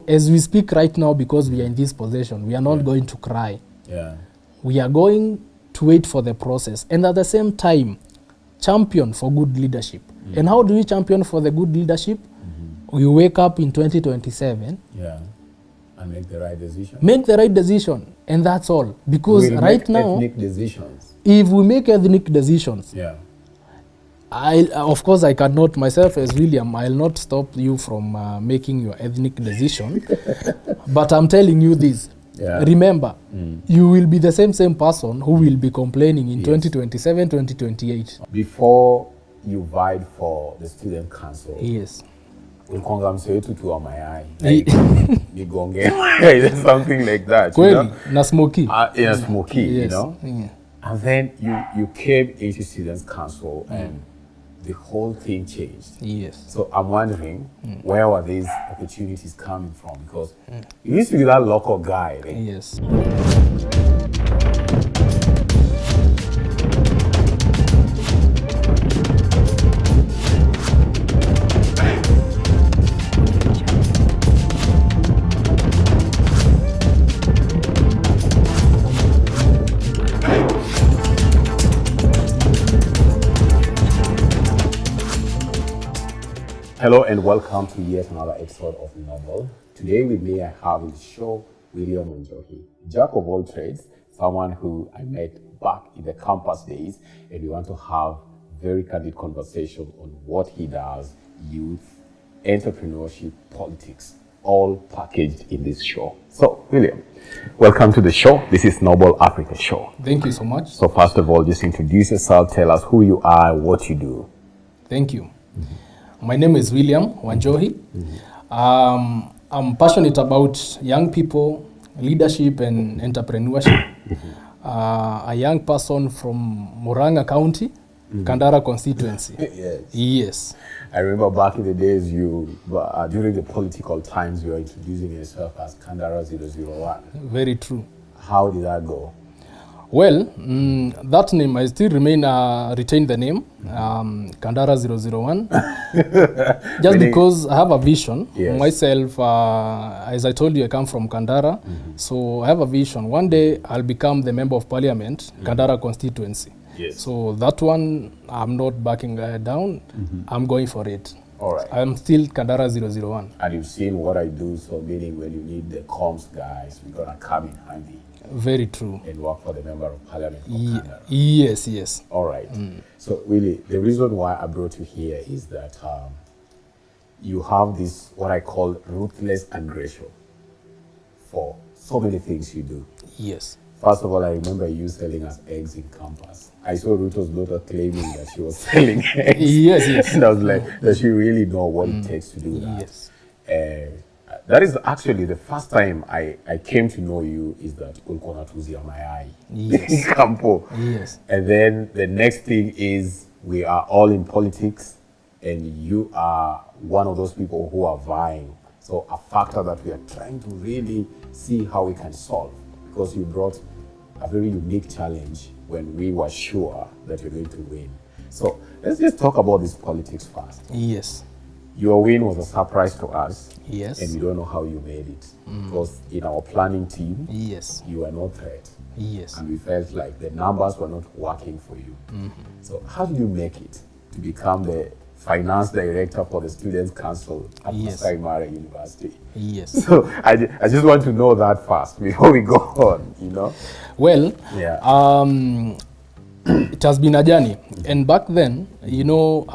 as we speak right now, because we are in this position, we are not going to cry. Yeah. We are going to wait for the process. And at the same time, champion for good leadership. And how do we champion for the good leadership? We wake up in 2027. Yeah. And make the right decision. Make the right decision. And that's all. Because We'll right make now, ethnic decisions. if we make ethnic decisions, Yeah. of course, I cannot, myself as William, I'll not stop you from making your ethnic decision. But I'm telling you this. Yeah. Remember, you will be the same person who will be complaining in 2027, 2028. Before you vied for the student council, Yes. ulikuwa msewetu tu wa mayai. Nigonge. There's something like that. You know? Na smoky. In a smoky, Yes. you know? Yeah. And then you came into students council and the whole thing changed. Yes. So I'm wondering, where were these opportunities coming from? Because you used to be that local guy. Right? Yes. Hello and welcome to yet another episode of Noble. Today with me I have in the show William Wanjohi, jack of all trades, someone who I met back in the campus days, and we want to have very candid conversation on what he does, youth, entrepreneurship, politics, all packaged in this show. So William, welcome to the show. This is Noble Africa Show. Thank you so much. So first of all, just introduce yourself, tell us who you are, what you do. Thank you. My name is William Wanjohi. I'm passionate about young people, leadership and entrepreneurship. A young person from Murang'a County, Kandara constituency. Yes. Yes. I remember back in the days, during the political times, you were introducing yourself as Kandara 001. Very true. How did that go? Well, that name, I still retain the name, Kandara 001. Just because I have a vision. Yes. Myself, as I told you, I come from Kandara. So I have a vision. One day I'll become the member of parliament, Kandara constituency. Yes. So that one, I'm not backing down. I'm going for it. All right. I'm still Kandara 001. And you've seen what I do, so meaning when you need the comms guys, we're going to come in handy. Very true. And work for the member of parliament of Kandara. Yes, yes. All right. So really, the reason why I brought you here is that you have this, what I call ruthless aggression for so many things you do. Yes. First of all, I remember you selling us eggs in campus. I saw Ruto's daughter claiming that she was selling eggs. Yes, yes. And I was like, does she really know what it takes to do that? Yes. That is actually the first time I came to know you is that ulikuwa unatuzia mayai. Yes. Campo. Yes. And then the next thing is we are all in politics and you are one of those people who are vying. So a factor that we are trying to really see how we can solve, because you brought a very unique challenge when we were sure that you're going to win. So let's just talk about this politics first. Yes. Your win was a surprise to us. Yes. And we don't know how you made it. Because in our planning team, Yes. you were no threat. Yes. And we felt like the numbers were not working for you. So how did you make it to become the finance director for the Students' Council at Maasai Mara University? Yes. So I just want to know that first before we go on, you know? Well, yeah. It has been a journey. And back then, you know,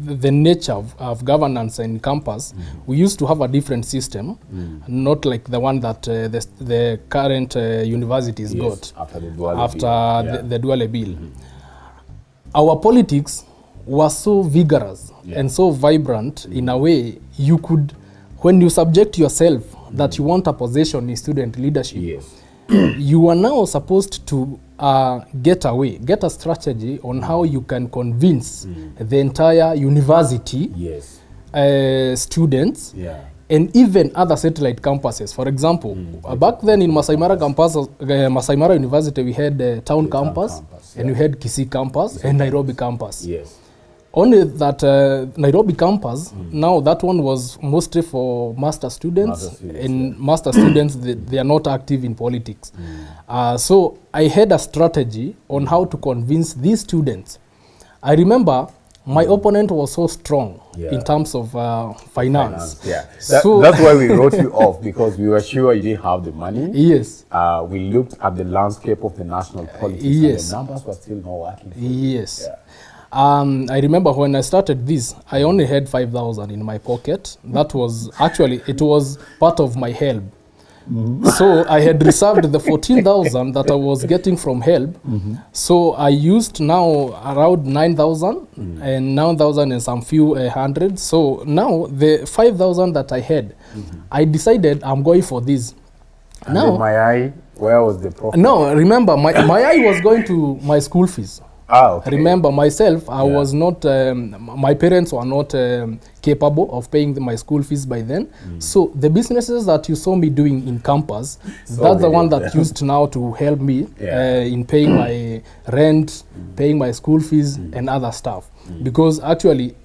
the nature of governance in campus, we used to have a different system, not like the one that the current universities got after the dual the dual bill. Our politics was so vigorous and so vibrant in a way you could, when you subject yourself that you want a position in student leadership, you are now supposed to get a strategy on how you can convince the entire university students and even other satellite campuses. For example, back then in Maasai Mara campus, Maasai Mara University, we had the town campus, and we had Kisii campus and Nairobi campus. Yes. Only that Nairobi campus, now that one was mostly for master students, and master students, they are not active in politics. So I had a strategy on how to convince these students. I remember my opponent was so strong in terms of finance. Yeah, So that's why we wrote you off, because we were sure you didn't have the money. yes. We looked at the landscape of the national politics, yes. and the numbers were still not working. Yes. Yeah. I remember when I started this, I only had 5,000 in my pocket. That was actually, it was part of my help. So I had reserved the 14,000 that I was getting from help. So I used now around 9,000 and 9,000 and some few hundred. So now the 5,000 that I had, I decided I'm going for this. And Now, my eye, where was the profit? no, remember, my eye was going to my school fees. Okay. Remember myself, I was not, my parents were not capable of paying my school fees by then. So the businesses that you saw me doing in campus, that's the one that used now to help me in paying my rent, paying my school fees and other stuff. Because actually,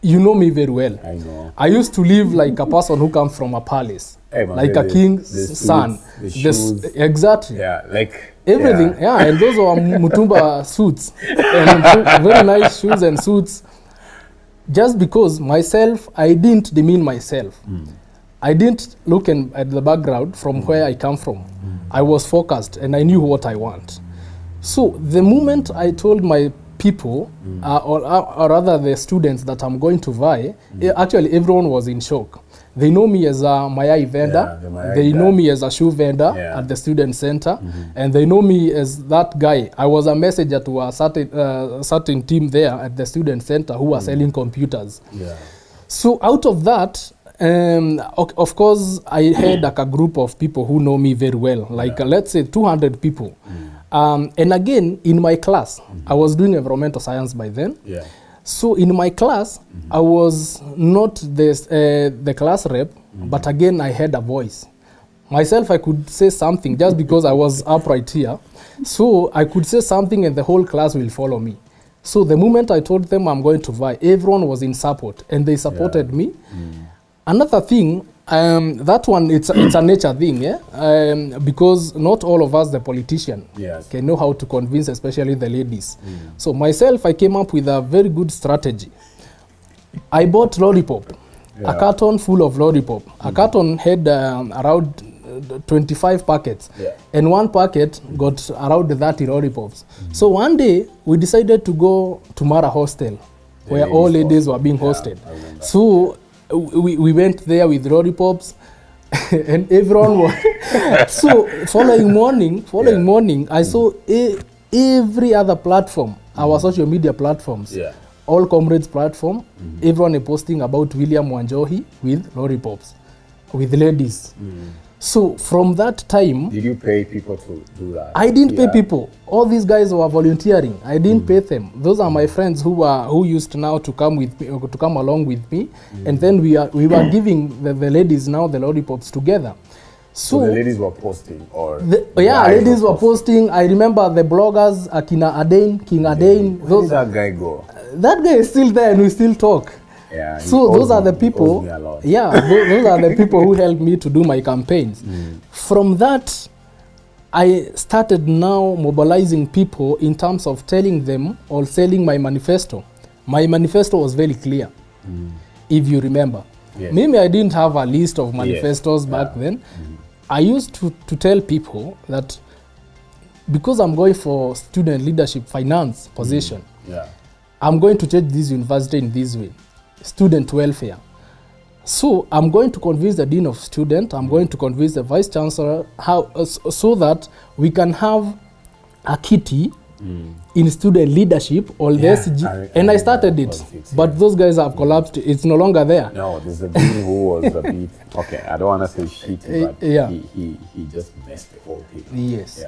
you know me very well. I know. I used to live like a person who comes from a palace, Hey, man, like a king's son. The shoes. Exactly. Yeah, like Everything, and those were Mutumba suits, and very nice shoes and suits. Just because myself, I didn't demean myself. I didn't look at the background from where I come from. I was focused and I knew what I want. So the moment I told my people, or rather the students, that I'm going to vie, actually everyone was in shock. They know me as a Mayai vendor. They know me as a shoe vendor at the student center. And they know me as that guy. I was a messenger to a certain team there at the student center who were selling computers. So out of that, of course, I had like a group of people who know me very well, like let's say 200 people. And again, in my class, I was doing environmental science by then. So in my class, I was not the class rep, but again, I had a voice. Myself, I could say something just because I was upright here. So I could say something and the whole class will follow me. So the moment I told them I'm going to vie, everyone was in support and they supported me. Another thing, that one, it's a nature thing, because not all of us, the politician, can know how to convince, especially the ladies. So myself, I came up with a very good strategy. I bought lollipop, a carton full of lollipop. A carton had around 25 packets, and one packet got around 30 lollipops. So one day, we decided to go to Mara Hostel, where all ladies were being hosted. So we went there with lollipops and everyone was so following morning I saw every other platform, our social media platforms, all comrades platform, everyone posting about William Wanjohi with lollipops, with ladies. So from that time, did you pay people to do that? I didn't pay people. All these guys were volunteering. I didn't pay them. Those are my friends who used now to come with me, to come along with me, and then we were giving the ladies now the lollipops together. So the ladies were posting, or ladies were posting. I remember the bloggers, King Adain. Where did that guy go? That guy is still there, and we still talk. So those are the people. Those are the people who helped me to do my campaigns. From that, I started now mobilizing people in terms of telling them or selling my manifesto. My manifesto was very clear, if you remember. Maybe I didn't have a list of manifestos back then. I used to tell people that because I'm going for student leadership finance position, I'm going to change this university in this way. Student welfare. So I'm going to convince the dean of student, I'm going to convince the vice chancellor so that we can have a kitty in student leadership or the SG. And I started it, but those guys have collapsed. It's no longer there. No, there's a dean who was a bit, okay, I don't want to say shitty, but he just messed the whole thing. Yes.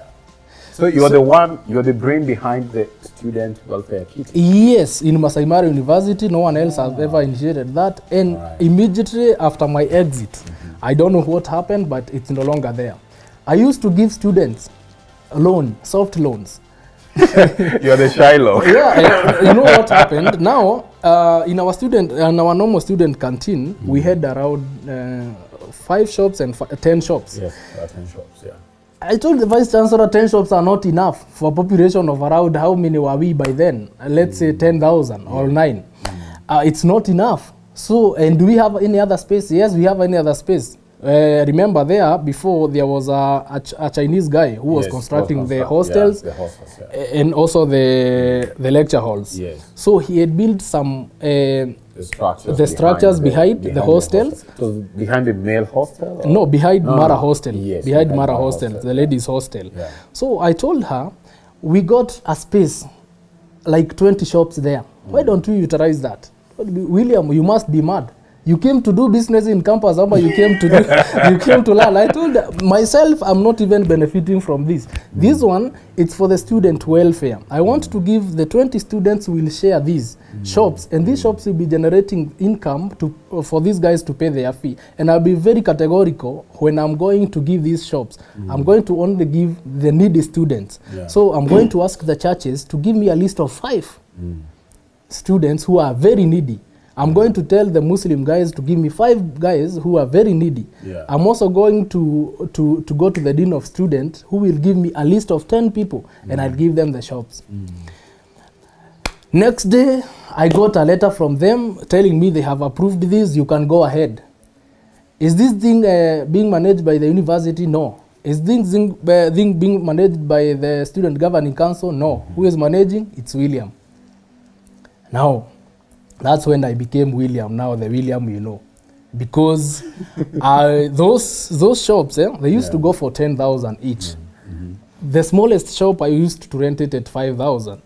So you're the brain behind the student welfare kit? Yes, in Maasai Mara University, no one else has ever initiated that. And immediately after my exit, I don't know what happened, but it's no longer there. I used to give students soft loans. You're the Shiloh. You know what happened? Now, in our normal student canteen, we had around 5 shops and 10 shops. Yes, 10 shops, yeah. I told the vice chancellor 10 shops are not enough for a population of around, how many were we by then? Let's say 10,000 or 9. It's not enough. So, and do we have any other space? Yes, we have any other space. Remember there, before there was a Chinese guy who was constructing the hostels, and also the lecture halls. Yes. So he had built some the structures behind the hostels. So behind the male hostel? Or? No, behind Mara Hostel. Yes, behind Mara Hostel, the ladies' hostel. Yeah. So I told her, we got a space, like 20 shops there. Why don't we utilize that? William, you must be mad. You came to do business in campus, or you came to you came to learn. I told myself, I'm not even benefiting from this. This one, it's for the student welfare. I want to give the 20 students who will share these shops, and these shops will be generating income for these guys to pay their fee. And I'll be very categorical when I'm going to give these shops. I'm going to only give the needy students. Yeah. So I'm going to ask the churches to give me a list of 5 students who are very needy. I'm going to tell the Muslim guys to give me 5 guys who are very needy. Yeah. I'm also going to go to the dean of students who will give me a list of 10 people, and I'll give them the shops. Next day, I got a letter from them telling me they have approved this, you can go ahead. Is this thing being managed by the university? No. Is this thing being managed by the student governing council? No. Who is managing? It's William. Now, that's when I became William, now the William you know. Because those shops, they used to go for 10,000 each. The smallest shop I used to rent it at 5,000.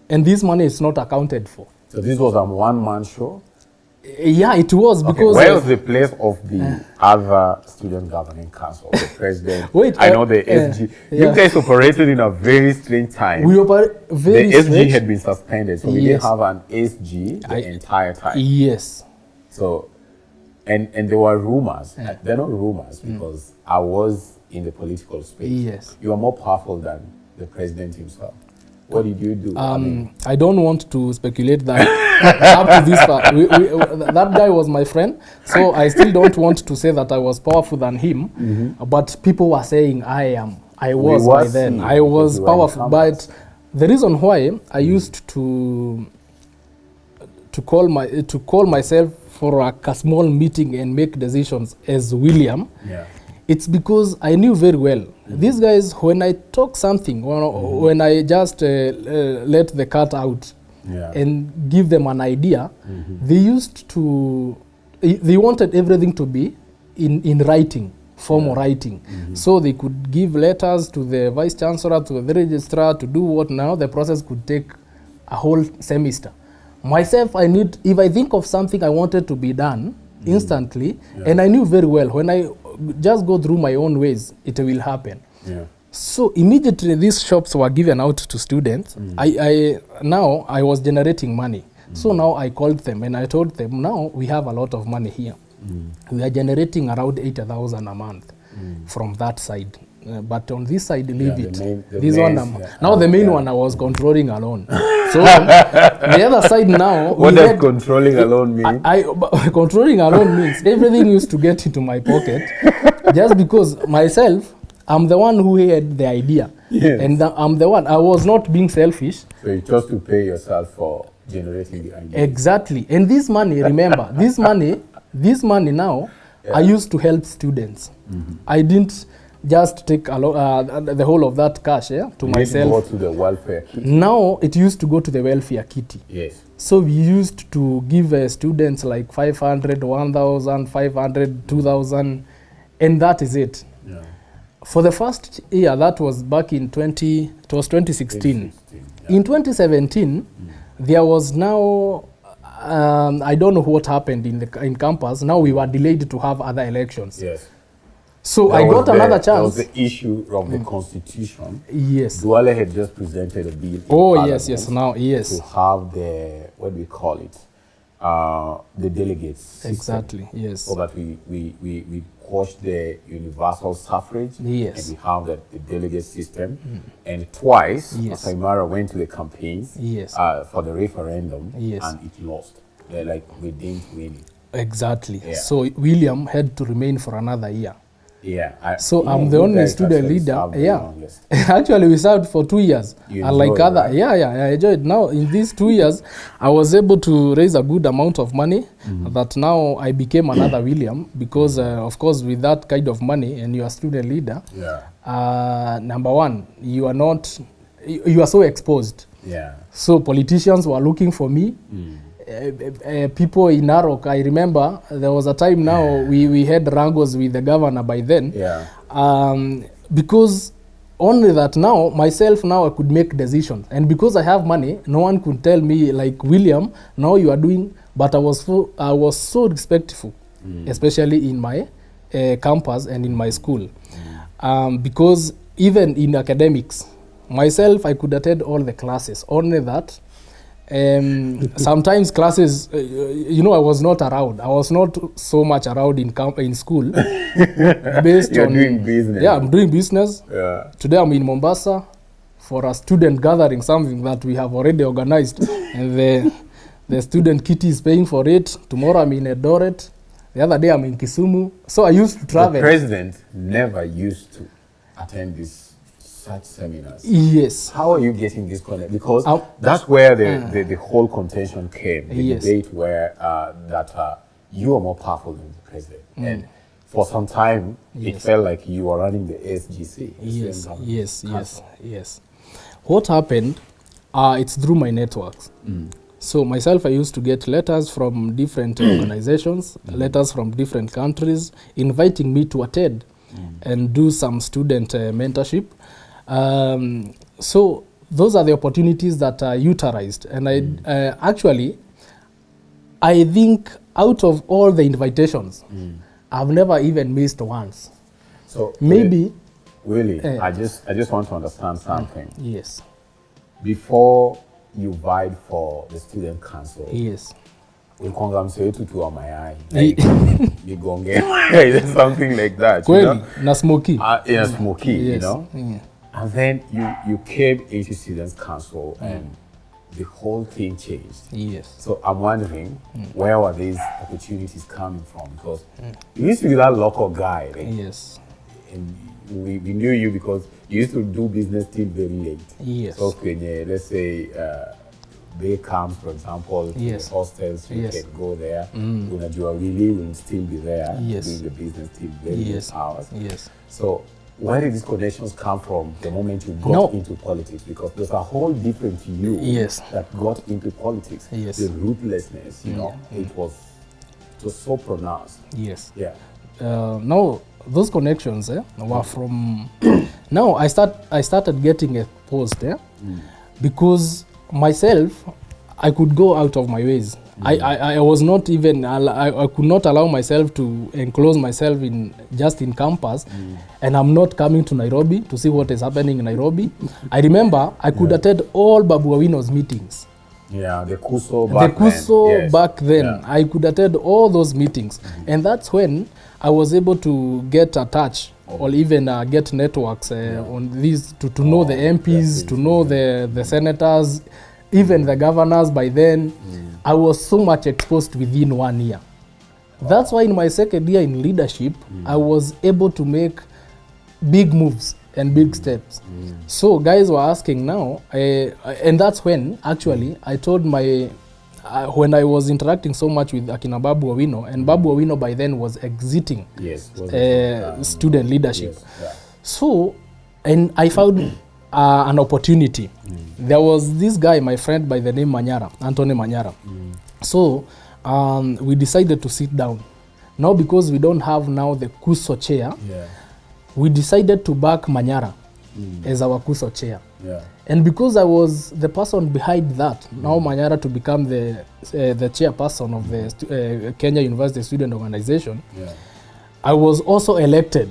And this money is not accounted for. So this was a one-man show? Yeah, it was, because... Where was the place of the other student governing council, the president? Wait, I know the SG. You guys operated in a very strange time. We operate very strange. The SG had been suspended, so we didn't have an SG the entire time. Yes. So, and there were rumors. They're not rumors, because I was in the political space. Yes. You are more powerful than the president himself. What did you do? I don't want to speculate that up to this far. That guy was my friend, so I still don't want to say that I was powerful than him. But people were saying I was by then. I was powerful. But the reason why I used to call myself for a small meeting and make decisions as William. Yeah. It's because I knew very well. These guys, when I talk something, when I just let the cat out and give them an idea, they wanted everything to be in writing, formal writing. So they could give letters to the vice chancellor, to the registrar, to do what now. The process could take a whole semester. Myself, if I think of something I wanted to be done instantly, and I knew very well, when I just go through my own ways, it will happen. Yeah. So immediately these shops were given out to students. I was generating money. So now I called them and I told them, now we have a lot of money here. We are generating around 80,000 a month from that side. But on this side, leave it. Now the main one I was controlling alone. So the other side now. What does controlling alone mean? Controlling alone means everything used to get into my pocket, just because myself, I'm the one who had the idea. Yes. And I'm the one. I was not being selfish. So you chose to pay yourself for generating the idea. Exactly. And this money, remember, this money now, I used to help students. I didn't just take the whole of that cash to myself. Go to the welfare kitty. Now it used to go to the welfare kitty. Yes. So we used to give students like 500, 1,000, 500, 2,000, and that is it. Yeah. For the first year, that was back in 2016. Yeah. In 2017, there was now, I don't know what happened in campus. Now we were delayed to have other elections. Yes. So I got another chance. That was the issue of the constitution. Yes. Duale had just presented a bill. Oh, yes. Now, yes. To have the, what do we call it? the delegates system, Exactly, yes. so that we quash the universal suffrage, Yes. and we have the delegate system. And twice, Yes. Maasai Mara went to the campaigns Yes. for the referendum, Yes. and it lost. Like, we didn't win it. Exactly. Yeah. So William had to remain for another year. Yeah. So I'm the only student leader. Yeah. Longest. Actually, we served for 2 years. You Unlike enjoyed, other, right? yeah, I enjoyed. Now in these 2 years, I was able to raise a good amount of money. That now I became another William, because of course with that kind of money and you are student leader. Yeah. Number one, you are so exposed. Yeah. So politicians were looking for me. People in Narok, I remember there was a time now we had wrangles with the governor by then. Yeah. Because only that now myself I could make decisions, and because I have money, no one could tell me like, William, now you are doing. But I was so respectful, especially in my campus and in my school, because even in academics, myself I could attend all the classes. Only that. Sometimes classes, I was not around. I was not so much around in school. Based You're on doing business. Yeah, I'm doing business. Yeah. Today I'm in Mombasa for a student gathering, something that we have already organized, and the student kitty is paying for it. Tomorrow I'm in Eldoret. The other day I'm in Kisumu. So I used to travel. The president never used to attend such seminars. Yes. How are you getting this connect? Because that's where the whole contention came. The Yes. debate where that you are more powerful than the president. And for some time, it felt like you were running the SGC. Yes. What happened, it's through my networks. So myself, I used to get letters from different organizations, letters from different countries, inviting me to attend and do some student mentorship. So those are the opportunities that are utilized. And I think out of all the invitations, I've never even missed once. So maybe Willie, I just want to understand something. Yes. Before you vied for the student council, Yes. ulikuanga mse wetu tu wa mayai, like migonge, something like that. Kweli, na smoky. Smoky, Yes. you know. Yeah. And then you came into students council, and the whole thing changed. Yes. So I'm wondering, where were these opportunities coming from? Because you used to be that local guy, like, Yes. and we knew you because you used to do business till very late. Yes. So let's say day camps, for example, Yes. the hostels, you Yes. can go there. Unajua really will still be there Yes. doing the business till very late hours. Yes. So where did these connections come from the moment you got into politics? Because there's a whole different you Yes. that got into politics. Yes. The ruthlessness, it was so pronounced. Yes. Yeah. Now those connections were from. Now I started getting exposed because myself I could go out of my ways. I was not even I could not allow myself to enclose myself in campus, and I'm not coming to Nairobi to see what is happening in Nairobi. I remember I could attend all Babu Owino's meetings. Yeah, the Kuso back then. I could attend all those meetings, and that's when I was able to get attached or even get networks on these to know the MPs, to know the senators, even the governors. By then, I was so much exposed within 1 year. That's why in my second year in leadership, I was able to make big moves and big steps. So guys were asking now, and that's when actually I told when I was interacting so much with Akina Babu Owino, and Babu Owino by then was exiting student leadership. Yes, yeah. So, and I found an opportunity. There was this guy, my friend by the name Anthony Manyara. So we decided to sit down. Now because we don't have now the Kuso chair, we decided to back Manyara as our Kuso chair. Yeah. And because I was the person behind that, now Manyara to become the chairperson of the Kenya University Student Organization, I was also elected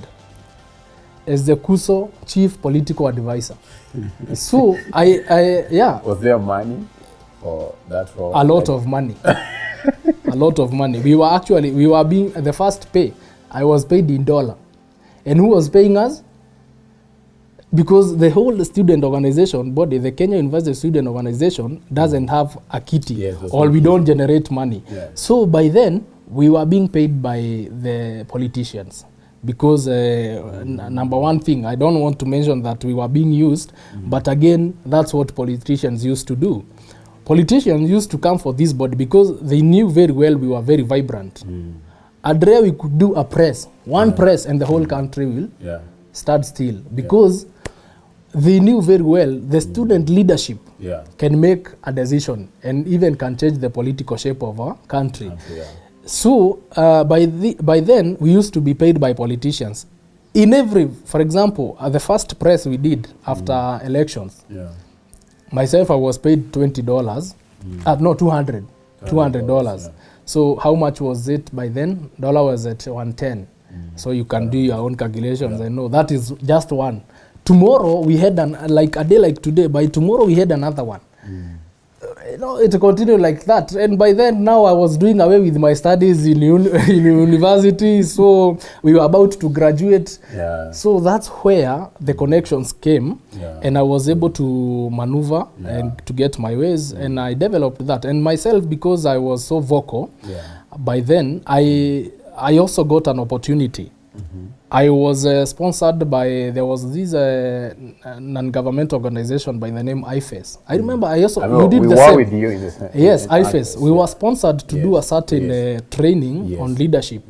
as the Kuso Chief Political Advisor. So I Was there money for that role? A lot of money. lot of money. We were being the first pay. I was paid in dollar, and who was paying us? Because the whole student organization body, the Kenya University Student Organization, doesn't have a kitty, Yes, or we don't generate money. Yeah. So by then, we were being paid by the politicians. Because number one thing, I don't want to mention that we were being used, but again, that's what politicians used to do. Politicians used to come for this body because they knew very well we were very vibrant. Adre, we could do a press, one press, and the whole country will stand still. Because they knew very well the student leadership can make a decision and even can change the political shape of our country. So by then, we used to be paid by politicians. In every, for example, the first press we did after elections, myself, I was paid $20. No, $200. So how much was it by then? Dollar was at 110. So you can do your own calculations. I know that is just one. Tomorrow we had like a day like today. By tomorrow we had another one. It continued like that. And by then, now I was doing away with my studies in university. So we were about to graduate. So that's where the connections came. And I was able to maneuver and to get my ways. And I developed that. And myself, because I was so vocal, by then, I also got an opportunity. I was sponsored by, there was this non-government organization by the name IFES. I remember we did the same. With you in this, yes, IFES. We were sponsored to do a certain training on leadership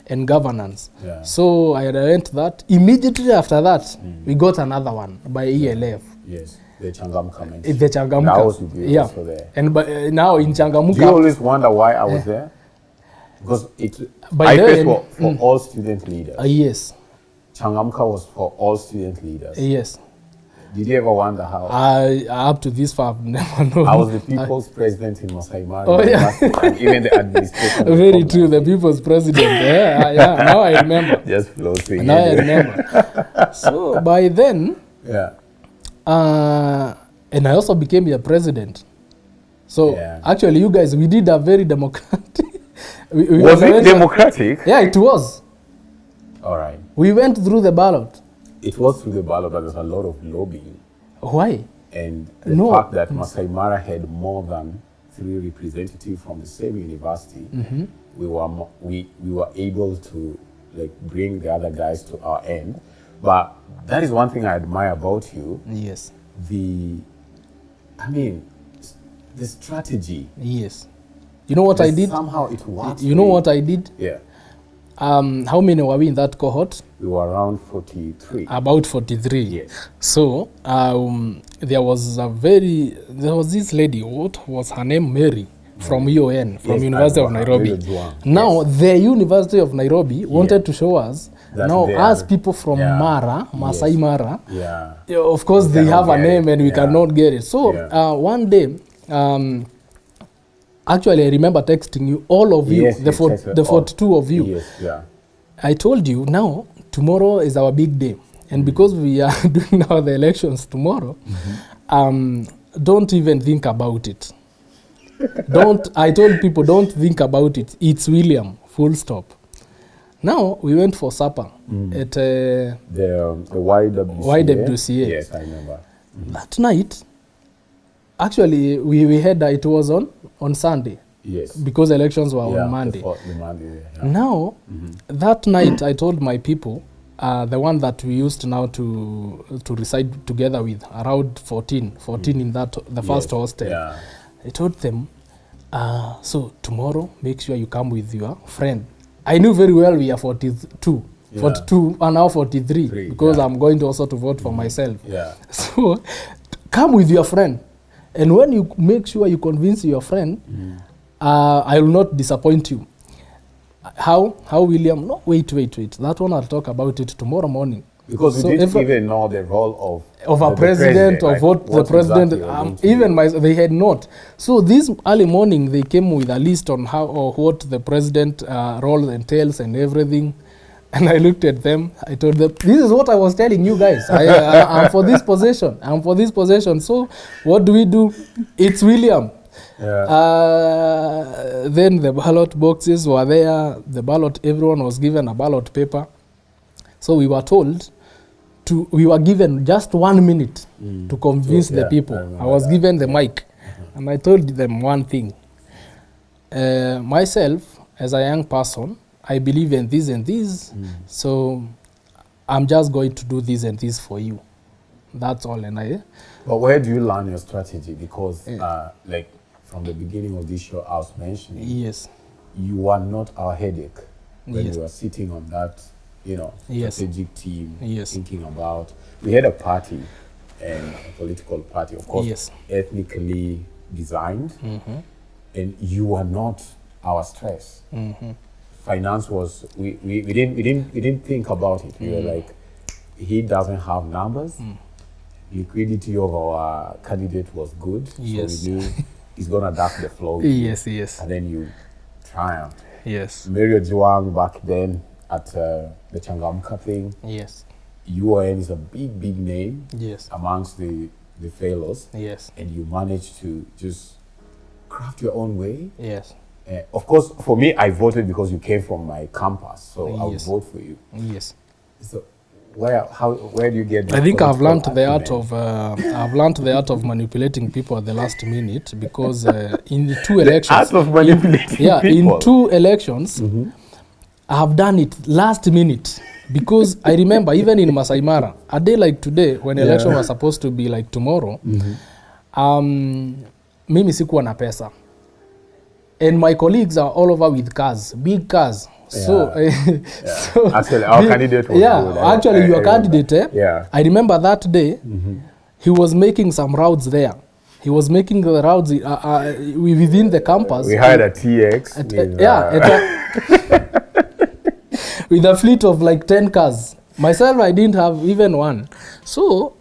and governance. So I went that. Immediately after that, we got another one by ELF. Yes, the Changamka. The Changamka. I was with you also there. And now in Changamka. Do you always wonder why I was there? Because IFES was for all student leaders. Yes. Changamka was for all student leaders. Yes. Did you ever wonder how? Up to this far, I've never known. I was the people's president in Maasai Mara University, and even the administration. Very true, the people's president. Now I remember. Just floating. Now I remember. So by then, and I also became your president. So actually, you guys, we did a very democratic. Was it democratic? Yeah, it was. All right. We went through the ballot. It was through the ballot, but there's a lot of lobbying. Why? And the fact that Maasai Mara had more than 3 representatives from the same university, we were able to bring the other guys to our end. But that is one thing I admire about you. Yes. The strategy. Yes. You know what I did? Somehow it worked. You know what I did? Yeah. How many were we in that cohort? We were around 43. About 43. Yes. So there was this lady, what was her name? Mary, from UON, from University of Nairobi. Now, the University of Nairobi wanted to show us, as people from Mara, Maasai Mara, of course they have a name and we cannot get it. So one day, actually, I remember texting you, all of you, the 42 of you. Yes, I told you, now, tomorrow is our big day. And because we are doing now the elections tomorrow, don't even think about it. I told people, don't think about it. It's William, full stop. Now, we went for supper at the YWCA. Yes, I remember. That night, actually, we had it was on Sunday. Yes. Because elections were on Monday. Now, that night, I told my people, the one that we used now to reside together with, around 14 in the first hostel. I told them, so tomorrow, make sure you come with your friend. I knew very well we are 42 and now 43 because I'm going to also to vote for myself. So come with your friend. And when you make sure you convince your friend, I will not disappoint you. How, William? No, wait. That one I'll talk about it tomorrow morning. Because we didn't even know the role of a president, of what the president, exactly they had not. So this early morning, they came with a list on how or what the president role entails and everything. And I looked at them, I told them, this is what I was telling you guys. I'm for this position. So what do? It's William. Then the ballot boxes were there. The ballot, everyone was given a ballot paper. So we were told we were given just 1 minute to convince the people. I was given the mic, and I told them one thing. Myself, as a young person, I believe in this and this, so I'm just going to do this and this for you. That's all. And But where do you learn your strategy? Because like from the beginning of this show, I was mentioning, yes, you are not our headache when Yes. you are sitting on that, Yes. strategic team, Yes. thinking about. We had a party, and a political party, of course, Yes. ethnically designed, and you were not our stress. Finance was we didn't think about it. We were like, he doesn't have numbers. Liquidity of our candidate was good, Yes. so we knew he's gonna duck the flow. yes, yes, And then you triumph. yes, Mario Juang back then at the Changamka thing, yes, UON is a big name yes, amongst the fellows, yes, and you managed to just craft your own way. yes, Of course, for me, I voted because you came from my campus, so I would Yes. vote for you. yes. So where do you get this I think I've learned political the art acumen? of I've learned the art of manipulating people at the last minute, because in the two elections, art of manipulating people. in 2 elections, I have done it last minute, because I remember even in Maasai Mara, a day like today when election was supposed to be like tomorrow, mimi sikuwa na pesa, and my colleagues are all over with cars, big cars. So, so Actually, our candidate was good. Actually, your candidate, Yeah. I remember that day, he was making some routes there. He was making the routes within the campus. We had a TX. With a fleet of like 10 cars. Myself, I didn't have even one. So,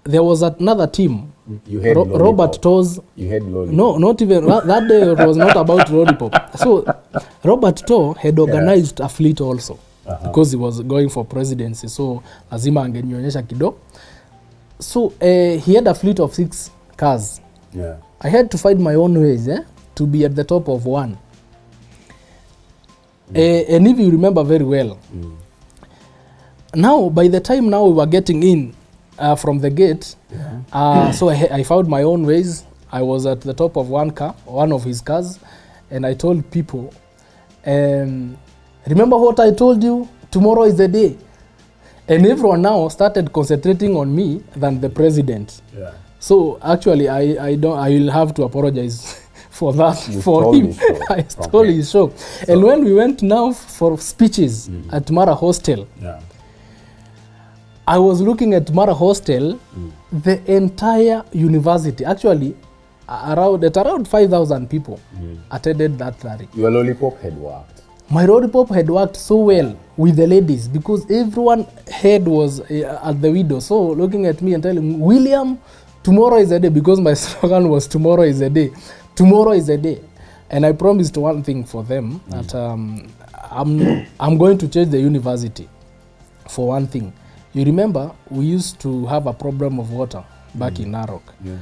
there was another team. You had Robert Toes. You had lollipop. No, not even. That day it was not about lollipop. So, Robert Toe had organized a fleet also, because he was going for presidency. So, lazima angenionyesha kidogo. So, he had a fleet of 6 cars. Yeah. I had to find my own ways to be at the top of one. And if you remember very well, now, by the time now we were getting in from the gate, so I found my own ways. I was at the top of one of his cars, and I told people, remember what I told you? Tomorrow is the day. And everyone now started concentrating on me than the president. Yeah. So actually, I will have to apologize for that. You for stole him. his show. I stole his show. And when we went now for speeches at Mara Hostel, Yeah. I was looking at Mara Hostel, the entire university, actually around 5,000 people attended that rally. Your lollipop had worked. My lollipop had worked so well with the ladies, because everyone head was at the window. So looking at me and telling me, William, tomorrow is a day, because my slogan was tomorrow is a day. Tomorrow is a day. And I promised one thing for them, that I'm going to change the university for one thing. You remember, we used to have a problem of water back in Narok. Yeah.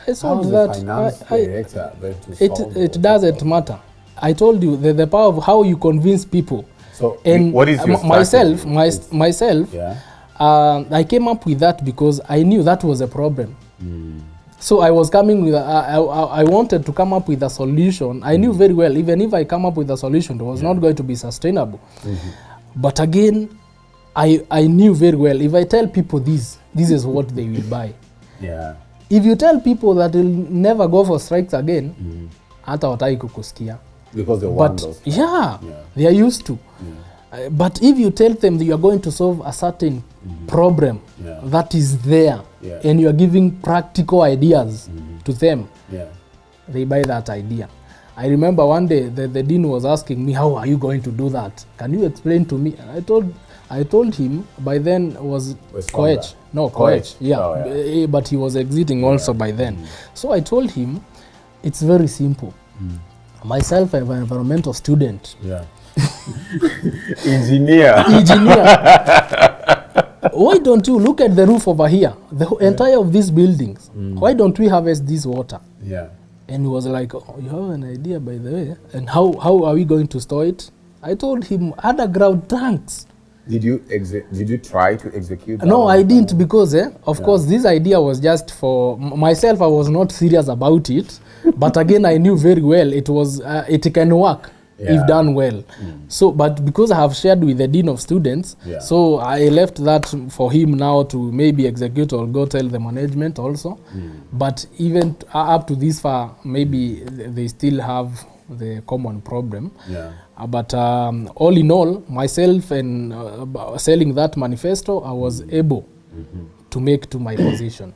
I thought that it doesn't matter. I told you the power of how you convince people. So And what is your myself, strategy? myself, Yeah. I came up with that because I knew that was a problem. So I was coming with, I wanted to come up with a solution. I knew very well, even if I come up with a solution, it was not going to be sustainable. But again, I knew very well, if I tell people this is what they will buy. Yeah. If you tell people that will never go for strikes again, hata wataki kukusikia. Because they want But those. they are used to. But if you tell them that you are going to solve a certain problem that is there, and you are giving practical ideas to them, they buy that idea. I remember one day the dean was asking me, how are you going to do that? Can you explain to me? And I told him, by then was Koech. No, Koech. Yeah. But he was exiting also by then. So I told him, it's very simple. Myself, I'm an environmental student. Yeah. Engineer. Why don't you look at the roof over here, the entire of these buildings? Why don't we harvest this water? Yeah. And he was like, oh, you have an idea, by the way, and how are we going to store it? I told him, underground tanks. Did you try to execute that? No, I didn't, because of course this idea was just for myself. I was not serious about it, but again I knew very well it can work if done well. So, but because I have shared with the dean of students, so I left that for him now to maybe execute or go tell the management also. But even up to this far, maybe they still have the common problem. But all in all, myself and selling that manifesto, I was able to make to my position.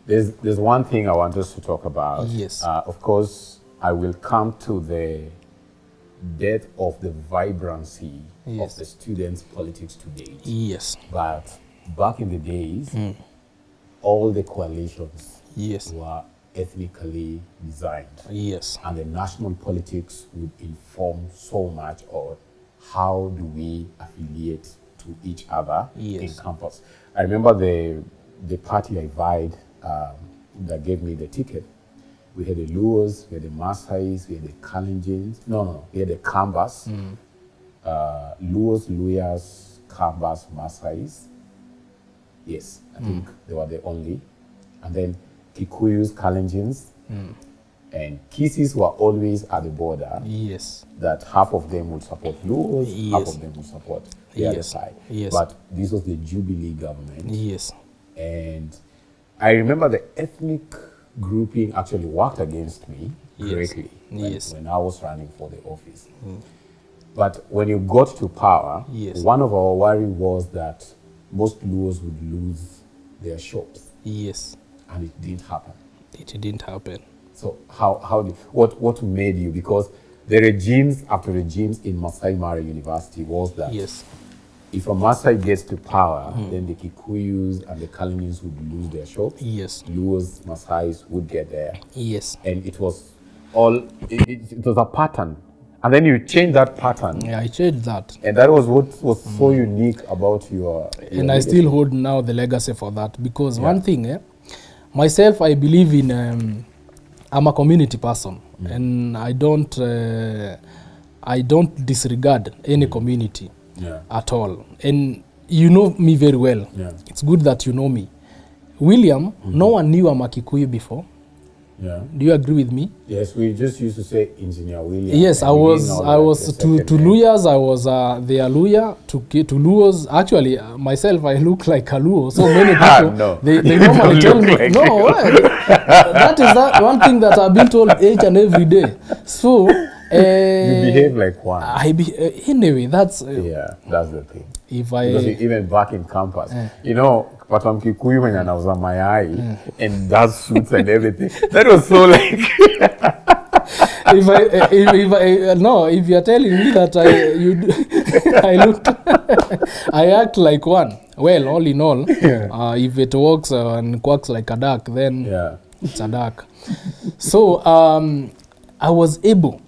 There's one thing I want us to talk about. Yes. Of course, I will come to the death of the vibrancy of the students' politics today. Yes. But back in the days, all the coalitions were ethnically designed. Yes. And the national politics would inform so much on how do we affiliate to each other in campus. I remember the party I vied that gave me the ticket. We had the Luos, we had the Maasais, we had the Kalenjins. We had the Kambas. Luos, Luyas, Kambas, Maasais. Yes, I think they were the only. And then Kikuyus, Kalenjins, and Kisis were always at the border. Yes. That half of them would support Luos, half of them would support the other side. Yes. But this was the Jubilee government. Yes. And I remember the ethnic grouping actually worked against me greatly when I was running for the office. But when you got to power, one of our worry was that most Luos would lose their shops. Yes. And it didn't happen. It didn't happen. So what made you? Because the regimes after regimes in Maasai Mara University was that if a Maasai gets to power, then the Kikuyus and the Kalenjins would lose their shops. Yes. Luos, Maasais would get there. Yes. And it was it was a pattern. And then you change that pattern. Yeah, I changed that. And that was what was so unique about your and legacy. I still hold now the legacy for that. Because one thing, myself, I believe in, I'm a community person. And I don't disregard any community at all. And you know me very well. It's good that you know me. William, no one knew I'm a Kikuyu before. Do you agree with me? Yes, we just used to say Engineer William. Yes, I was to Luyas, I was the Aluya, to Luos. Actually, myself, I look like a Luo. So many people, they normally tell me, like no, that is that one thing that I've been told each and every day. So, you behave like one. Anyway, that's... that's the thing. Because even back in campus, you know, but I'm Kikuyu when I was on my eye and that suits and everything. That was so like. If you're telling me that I act like one. Well, all in all, if it works and quacks like a duck, then it's a duck. So I was able.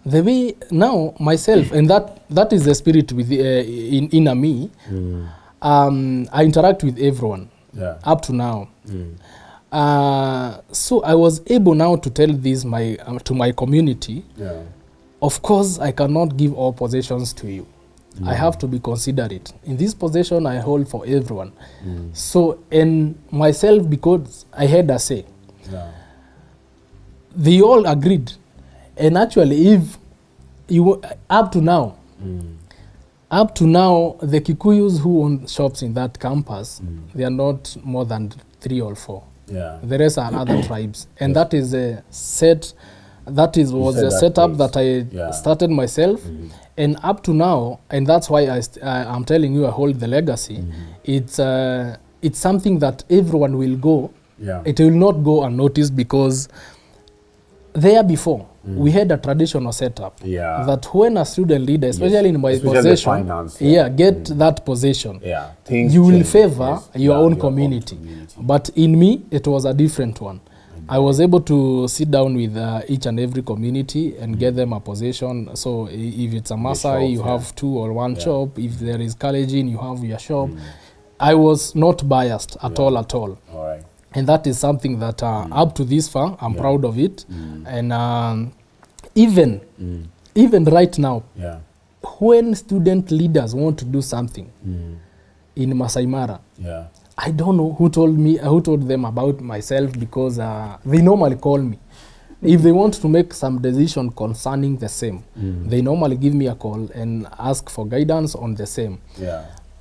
The way now myself, and that is the spirit with in me. I interact with everyone up to now. So I was able now to tell this to my community. Of course, I cannot give all possessions to you. I have to be considerate. In this possession, I hold for everyone. So, and myself, because I had a say, they all agreed. And actually, if you up to now, the Kikuyus who own shops in that campus, they are not more than 3 or 4. The rest are other tribes, and that is a set. Was a setup that I started myself, and up to now, and that's why I'm telling you I hold the legacy. It's something that everyone will go. It will not go unnoticed, because there before we had a traditional setup that when a student leader, especially in my possession, get that possession, you will favor your own community. But in me, it was a different one. I was able to sit down with each and every community and get them a possession. So if it's a Maasai, you have 2 or 1 shop. If there is Kalenjin, you have your shop. I was not biased at all. All right. And that is something that up to this far, I'm proud of it. And even right now, when student leaders want to do something in Maasai Mara, I don't know who told them about myself, because they normally call me. If they want to make some decision concerning the same, they normally give me a call and ask for guidance on the same.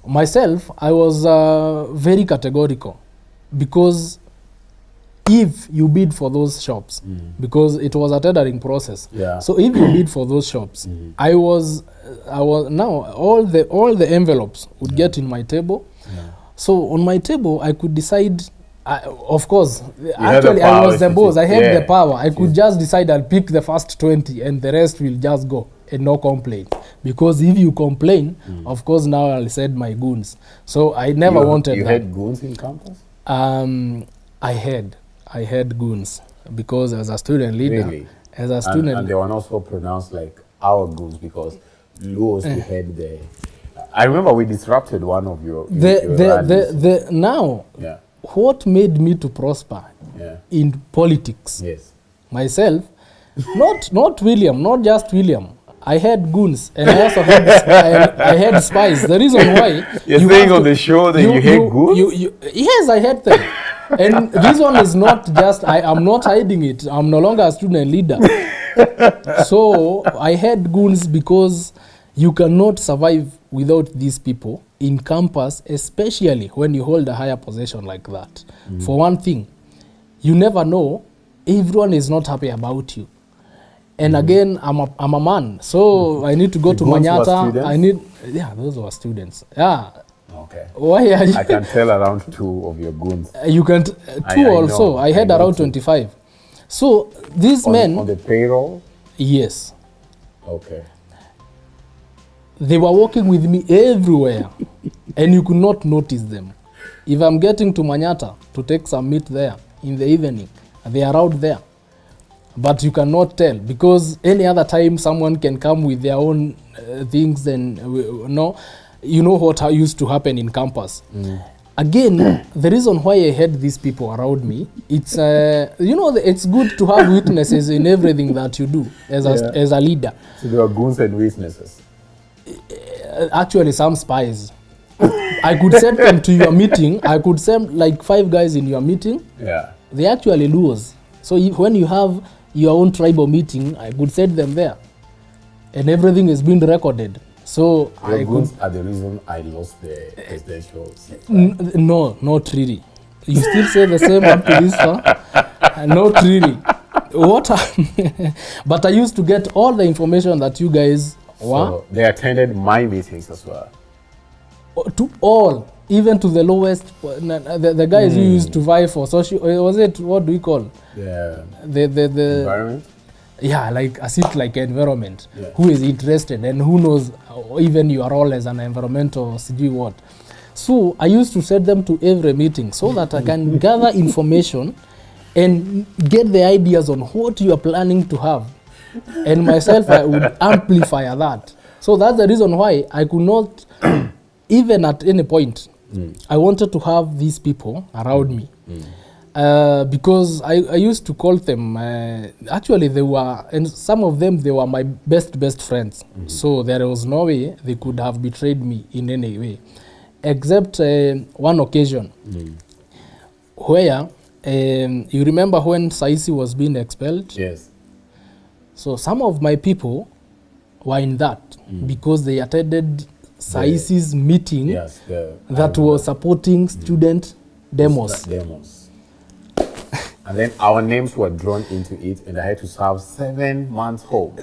Myself, I was very categorical, because if you bid for those shops, because it was a tendering process, so if you bid for those shops, I was now all the envelopes would get in my table. So on my table, I could decide. Of course, actually, I was the boss. I had the power. I could just decide I'll pick the first 20 and the rest will just go and no complaint. Because if you complain, of course, now I'll send my goons. So I never wanted you that. had goons in campus? I had goons, because as a student leader, Really? as a student, and they were not so pronounced like our goons, because Luos we had the. I remember we disrupted one of your now. What made me to prosper in politics? Myself, not William, not just William. I had goons, and I also had I had spies. The reason why you're saying on the show that you had goons? Yes, I had them. And this one is not just, I'm not hiding it. I'm no longer a student leader. So I had goons, because you cannot survive without these people in campus, especially when you hold a higher position like that. For one thing, you never know, everyone is not happy about you. And again, I'm a man, so I need to go to Manyata. Those were students. Okay. Why are you? I can tell around 2 of your goons. You can two also. I had around 25. So these men on the payroll. Yes. Okay. They were working with me everywhere, and you could not notice them. If I'm getting to Manyata to take some meat there in the evening, they are out there. But you cannot tell, because any other time someone can come with their own things, and you know what used to happen in campus. Again, the reason why I had these people around me, it's it's good to have witnesses in everything that you do as a leader. So there are goons and witnesses. Actually, some spies. I could send them to your meeting. I could send like 5 guys in your meeting. They actually lose. So when you have your own tribal meeting, I could send them there, and everything is being recorded. So your goons are the reason I lost the presidential seat. No, not really. You still say the same up to this far? Not really. But I used to get all the information that you guys were. So they attended my meetings as well. To all, even to the lowest, the guys who used to vie for social. Was it, what do we call? The environment. Yeah, like a seat like environment. Who is interested and who knows even your role as an environmental what. So I used to send them to every meeting so that I can gather information and get the ideas on what you are planning to have. And myself, I would amplify that. So that's the reason why I could not, even at any point, I wanted to have these people around me. Because I used to call them, actually they were, and some of them, they were my best friends. So there was no way they could have betrayed me in any way. Except one occasion where, you remember when Saisi was being expelled? Yes. So some of my people were in that because they attended Saisi's meeting that was supporting student demos. And then our names were drawn into it, and I had to serve 7 months home.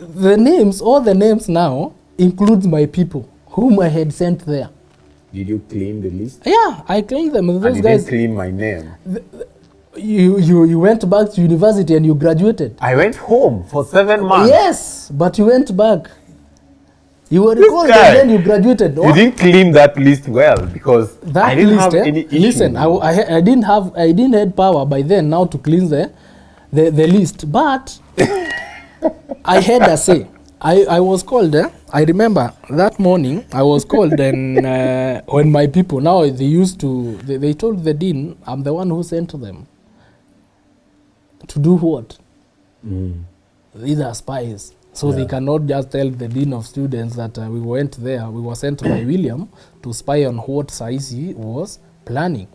All the names now includes my people whom I had sent there. Did you clean the list? Yeah, I cleaned them. Those and you guys didn't clean my name. You went back to university and you graduated. I went home for 7 months. Yes, but you went back. You were recalled and then you graduated. You didn't clean that list well because I didn't have any issue. Listen, I didn't have power by then now to clean the list, but I had a say. I was called. I remember that morning I was called, and when my people now they told the dean I'm the one who sent them. To do what? These are spies. So they cannot just tell the dean of students that we went there, we were sent by William to spy on what Saisi was planning.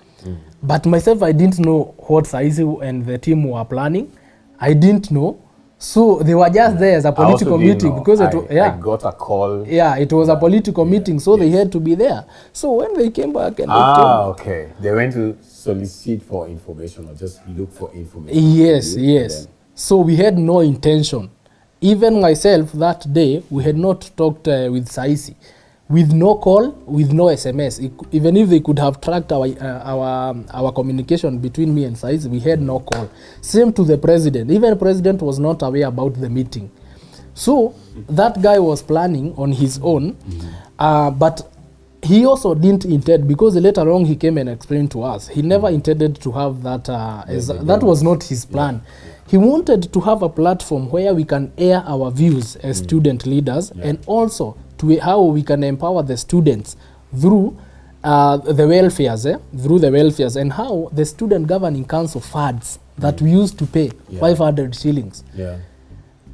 But myself, I didn't know what Saisi and the team were planning. I didn't know. So they were just there as a political meeting because I got a call. Yeah, it was a political meeting, so they had to be there. So when they came back and okay, they went to solicit for information or just look for information. Yes. So we had no intention. Even myself that day, we had not talked with Saisi, with no call, with no SMS. Even if they could have tracked our communication between me and Saisi, we had no call. Same to the president. Even the president was not aware about the meeting. So that guy was planning on his own, but he also didn't intend, because later on he came and explained to us, he never intended to have that, that was not his plan. He wanted to have a platform where we can air our views as student leaders, and also to how we can empower the students through the welfares, and how the student governing council funds that we used to pay 500 shillings.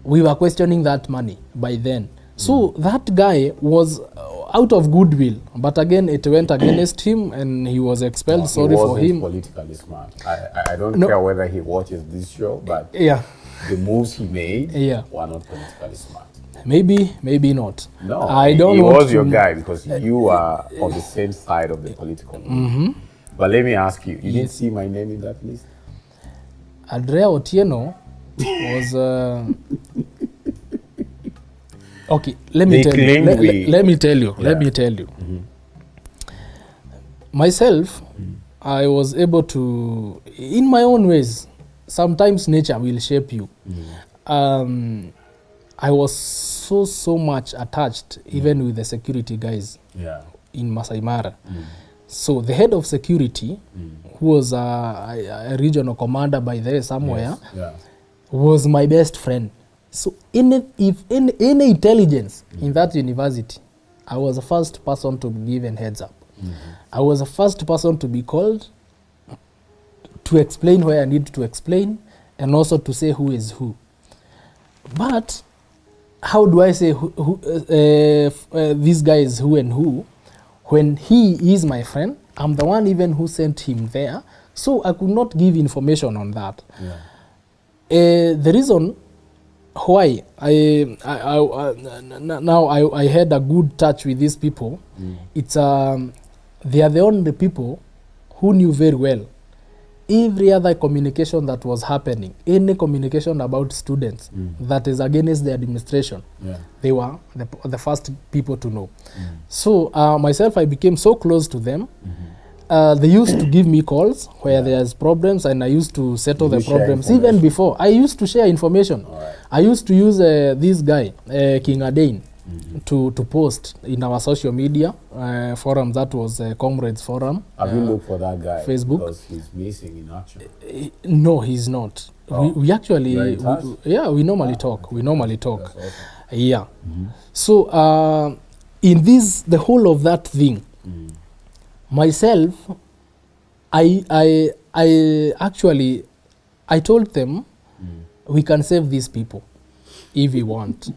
We were questioning that money by then. So that guy was out of goodwill, but again it went against him and he was expelled. Sorry for him. He wasn't politically smart. I don't care whether he watches this show, but the moves he made were not politically smart. Maybe not. No, I don't he want was to, your guy because you are on the same side of the political movement. But let me ask you, you didn't see my name in that list? Andrea Otieno was... Okay, let me tell you. Myself, I was able to, in my own ways, sometimes nature will shape you. I was so much attached, even with the security guys in Maasai Mara. So the head of security, who was a regional commander by there somewhere, was my best friend. So if any intelligence in that university, I was the first person to be given heads up. I was the first person to be called to explain where I need to explain, and also to say who is who. But how do I say this guy is who and who, when he is my friend? I'm the one even who sent him there, so I could not give information on that. The reason why I had a good touch with these people, it's they are the only people who knew very well every other communication that was happening, any communication about students that is against the administration. They were the first people to know. So myself, I became so close to them. They used to give me calls where there's problems, and I used to settle the problems. Even before, I used to share information. I used to use this guy, King Adain, to post in our social media forum. That was Comrades Forum. Have you looked for that guy? Facebook. Because he's missing in action. No, he's not. We actually, we normally talk. We normally talk. Awesome. So in this, the whole of that thing, myself, I actually told them we can save these people if we want.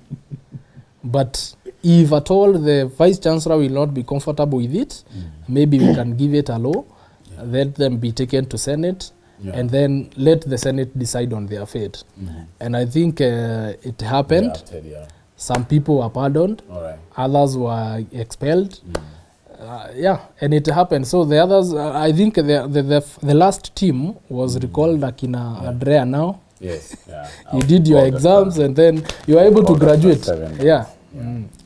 But if at all the Vice Chancellor will not be comfortable with it, maybe we can give it a law, let them be taken to Senate, and then let the Senate decide on their fate. And I think it happened. Some people were pardoned, others were expelled. And it happened. So the others, I think the last team was recalled, Akina Andrea now. You did your exams and then you were able to graduate.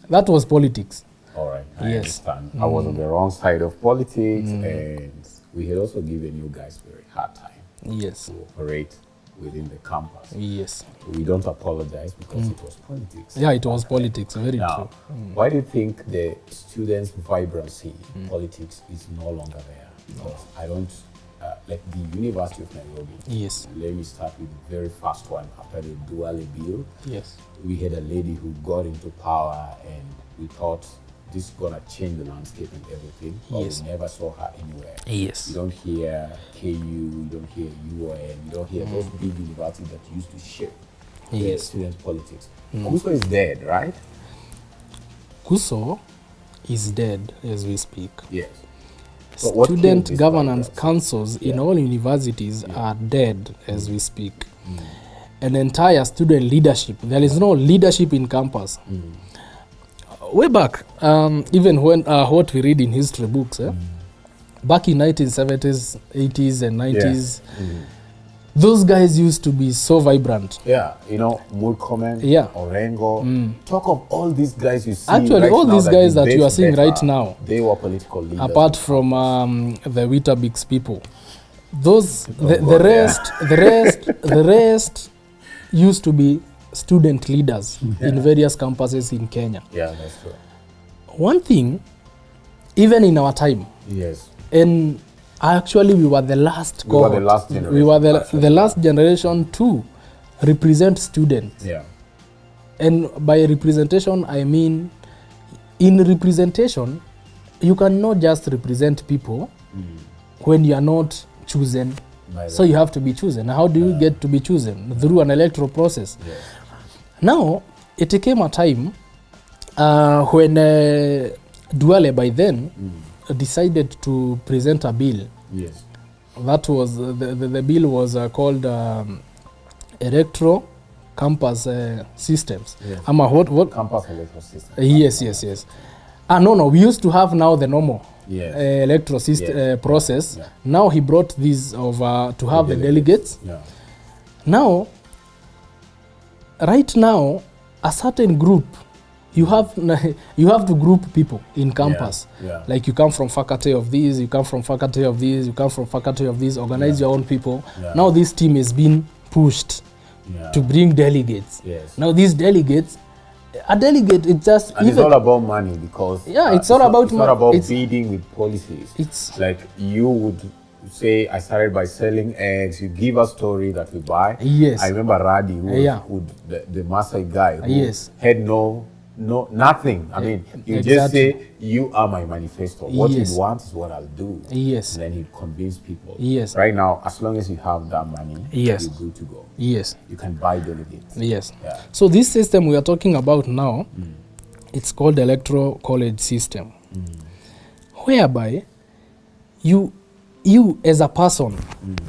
That was politics. I understand. I was on the wrong side of politics, and we had also given you guys a very hard time to operate within the campus. We don't apologize because it was politics. It was politics, very true. Why do you think the students' vibrancy in politics is no longer there? Because I don't, like the University of Nairobi. Let me start with the very first one after the Duale bill. We had a lady who got into power, and we thought this is gonna change the landscape and everything, but Yes. we never saw her anywhere. Yes. You don't hear KU, you don't hear UON, you don't hear those big universities that used to shape the Yes. student politics. Kuso is dead, right? Kuso is dead as we speak. Yes. So what killed Student this governance virus? councils in Yeah. all universities are dead as we speak. An entire student leadership, there is no leadership in campus. Way back, even when what we read in history books, back in 1970s, 80s and 90s, those guys used to be so vibrant. Yeah, you know, Murkomen, Yeah. Orengo. Talk of all these guys you see. Actually, right all now these guys that you debate are seeing better, right now, they were political leaders. apart from the Weetabix people, those the God, rest, the rest used to be student leaders in various campuses in Kenya. Yeah, that's true. One thing, even in our time, Yes. and actually we were the last We were the cohort. last generation. We were That's the right. last generation to represent students. Yeah. And by representation, I mean, in representation, you cannot just represent people when you are not chosen. By So you have to be chosen. How do you get to be chosen? Through an electoral process. Yes. Now, it came a time when Duale by then decided to present a bill. Yes. That was, the bill was called electoral campus systems. Yes. What? Campus electoral system. Yes. No, we used to have now the normal Yes. electoral system Yes. process. Yeah. Now he brought these over to have the delegates. Yeah. Now, right now, a certain group, you have to group people in campus. Yeah. Like you come from faculty of these, you come from faculty of these, you come from faculty of these, organize your own people. Yeah. Now this team is being pushed Yeah. to bring delegates. Yes. Now these delegates, a delegate, it's just And it's all about money because it's all about it's not money. about It's- bidding with policies. It's- like you would say, I started by selling eggs. You give a story that we buy. Yes. I remember Radi, who Yeah. would the Maasai guy, who Yes. had nothing. I mean, you just Exactly. say, "You are my manifesto. What Yes. you want is what I'll do." Yes. And then he convince people. Yes. Right now, as long as you have that money, Yes. you're good to go. Yes. You can buy delegates. Yes. Yeah. So this system we are talking about now, it's called electoral college system, whereby you as a person,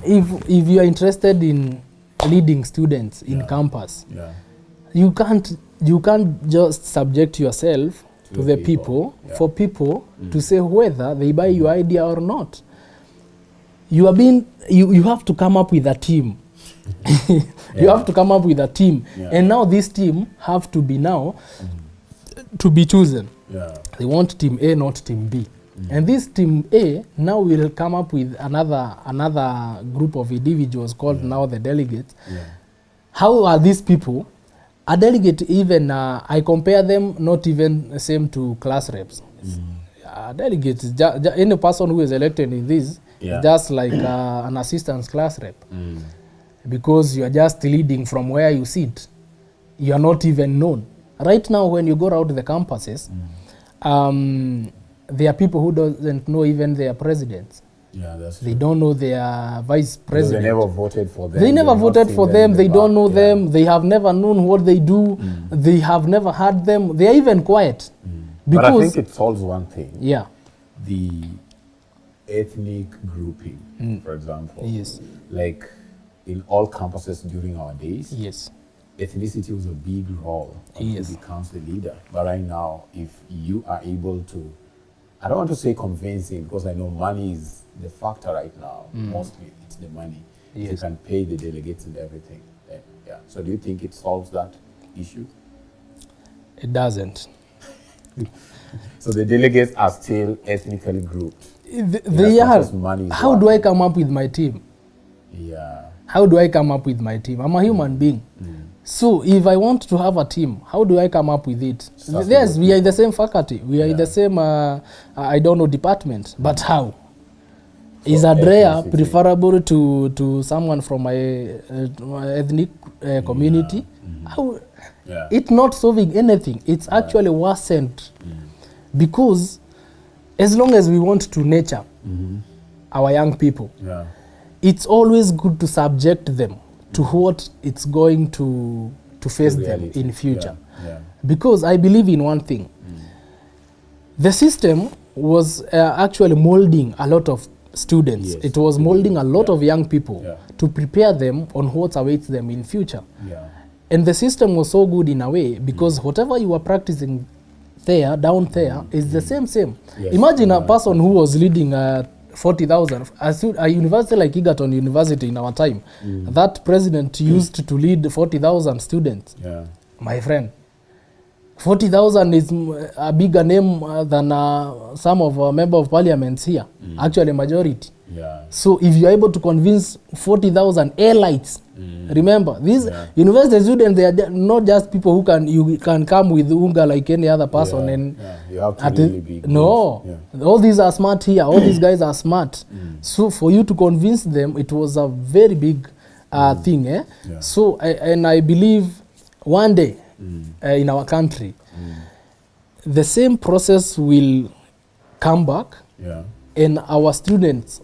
if you are interested in leading students in campus, Yeah. you can't just subject yourself to the people for people to say whether they buy your idea or not. You have to come up with a team. You have to come up with a team. Yeah. And now this team have to be to be chosen. Yeah. They want team A, not team B. And this team A now will come up with another group of individuals called now the delegates. Yeah. How are these people? A delegate, even I compare them not even same to class reps. A delegate is any person who is elected in this, Yeah. just like an assistant class rep, because you are just leading from where you sit. You are not even known. Right now, when you go out to the campuses, there are people who doesn't know even their presidents. Yeah, that's They don't know their vice Because president. they never voted for them. They never They've not voted seen for them. in They the don't back. know Yeah. them. They have never known what they do. They have never heard them. They are even quiet. But I Because, think it solves one thing. yeah, The ethnic grouping, for example. yes, Like in all campuses during our days, yes, ethnicity was a big role of Yes. who becomes the leader. But right now, if you are able to, I don't want to say convincing because I know money is the factor right now. Mostly it's the money. If you Yes. can pay the delegates and everything. Then, yeah. So do you think it solves that issue? it doesn't. So the delegates are still ethnically grouped. They as are. much as money is How do I come up with my team? Yeah. How do I come up with my team? I'm a human being. So if I want to have a team, how do I come up with it? Starts Yes, with we are in the same faculty. We are in the same, I don't know, department. But how? Is Andrea ethnicity. preferable to someone from my ethnic community? How? Yeah. It's not solving anything. It's actually worsened Because as long as we want to nurture our young people, it's always good to subject them to what it's going to face them in future. Because I believe in one thing. The system was actually molding a lot of students. It was molding a lot of young people to prepare them on what awaits them in future. And the system was so good in a way because whatever you were practicing there, down there, is the same. Imagine a person who was leading 40,000, a university like Egerton University in our time, that president used to lead 40,000 students. My friend, 40,000 is a bigger name than some of our member of parliaments here, actually majority. So if you are able to convince 40,000 elites, remember, these university students, they are not just people who can come with unga like any other person. And you have to really be good. No, all these are smart here. All these guys are smart. So for you to convince them, it was a very big thing. So I believe one day in our country, the same process will come back, and our students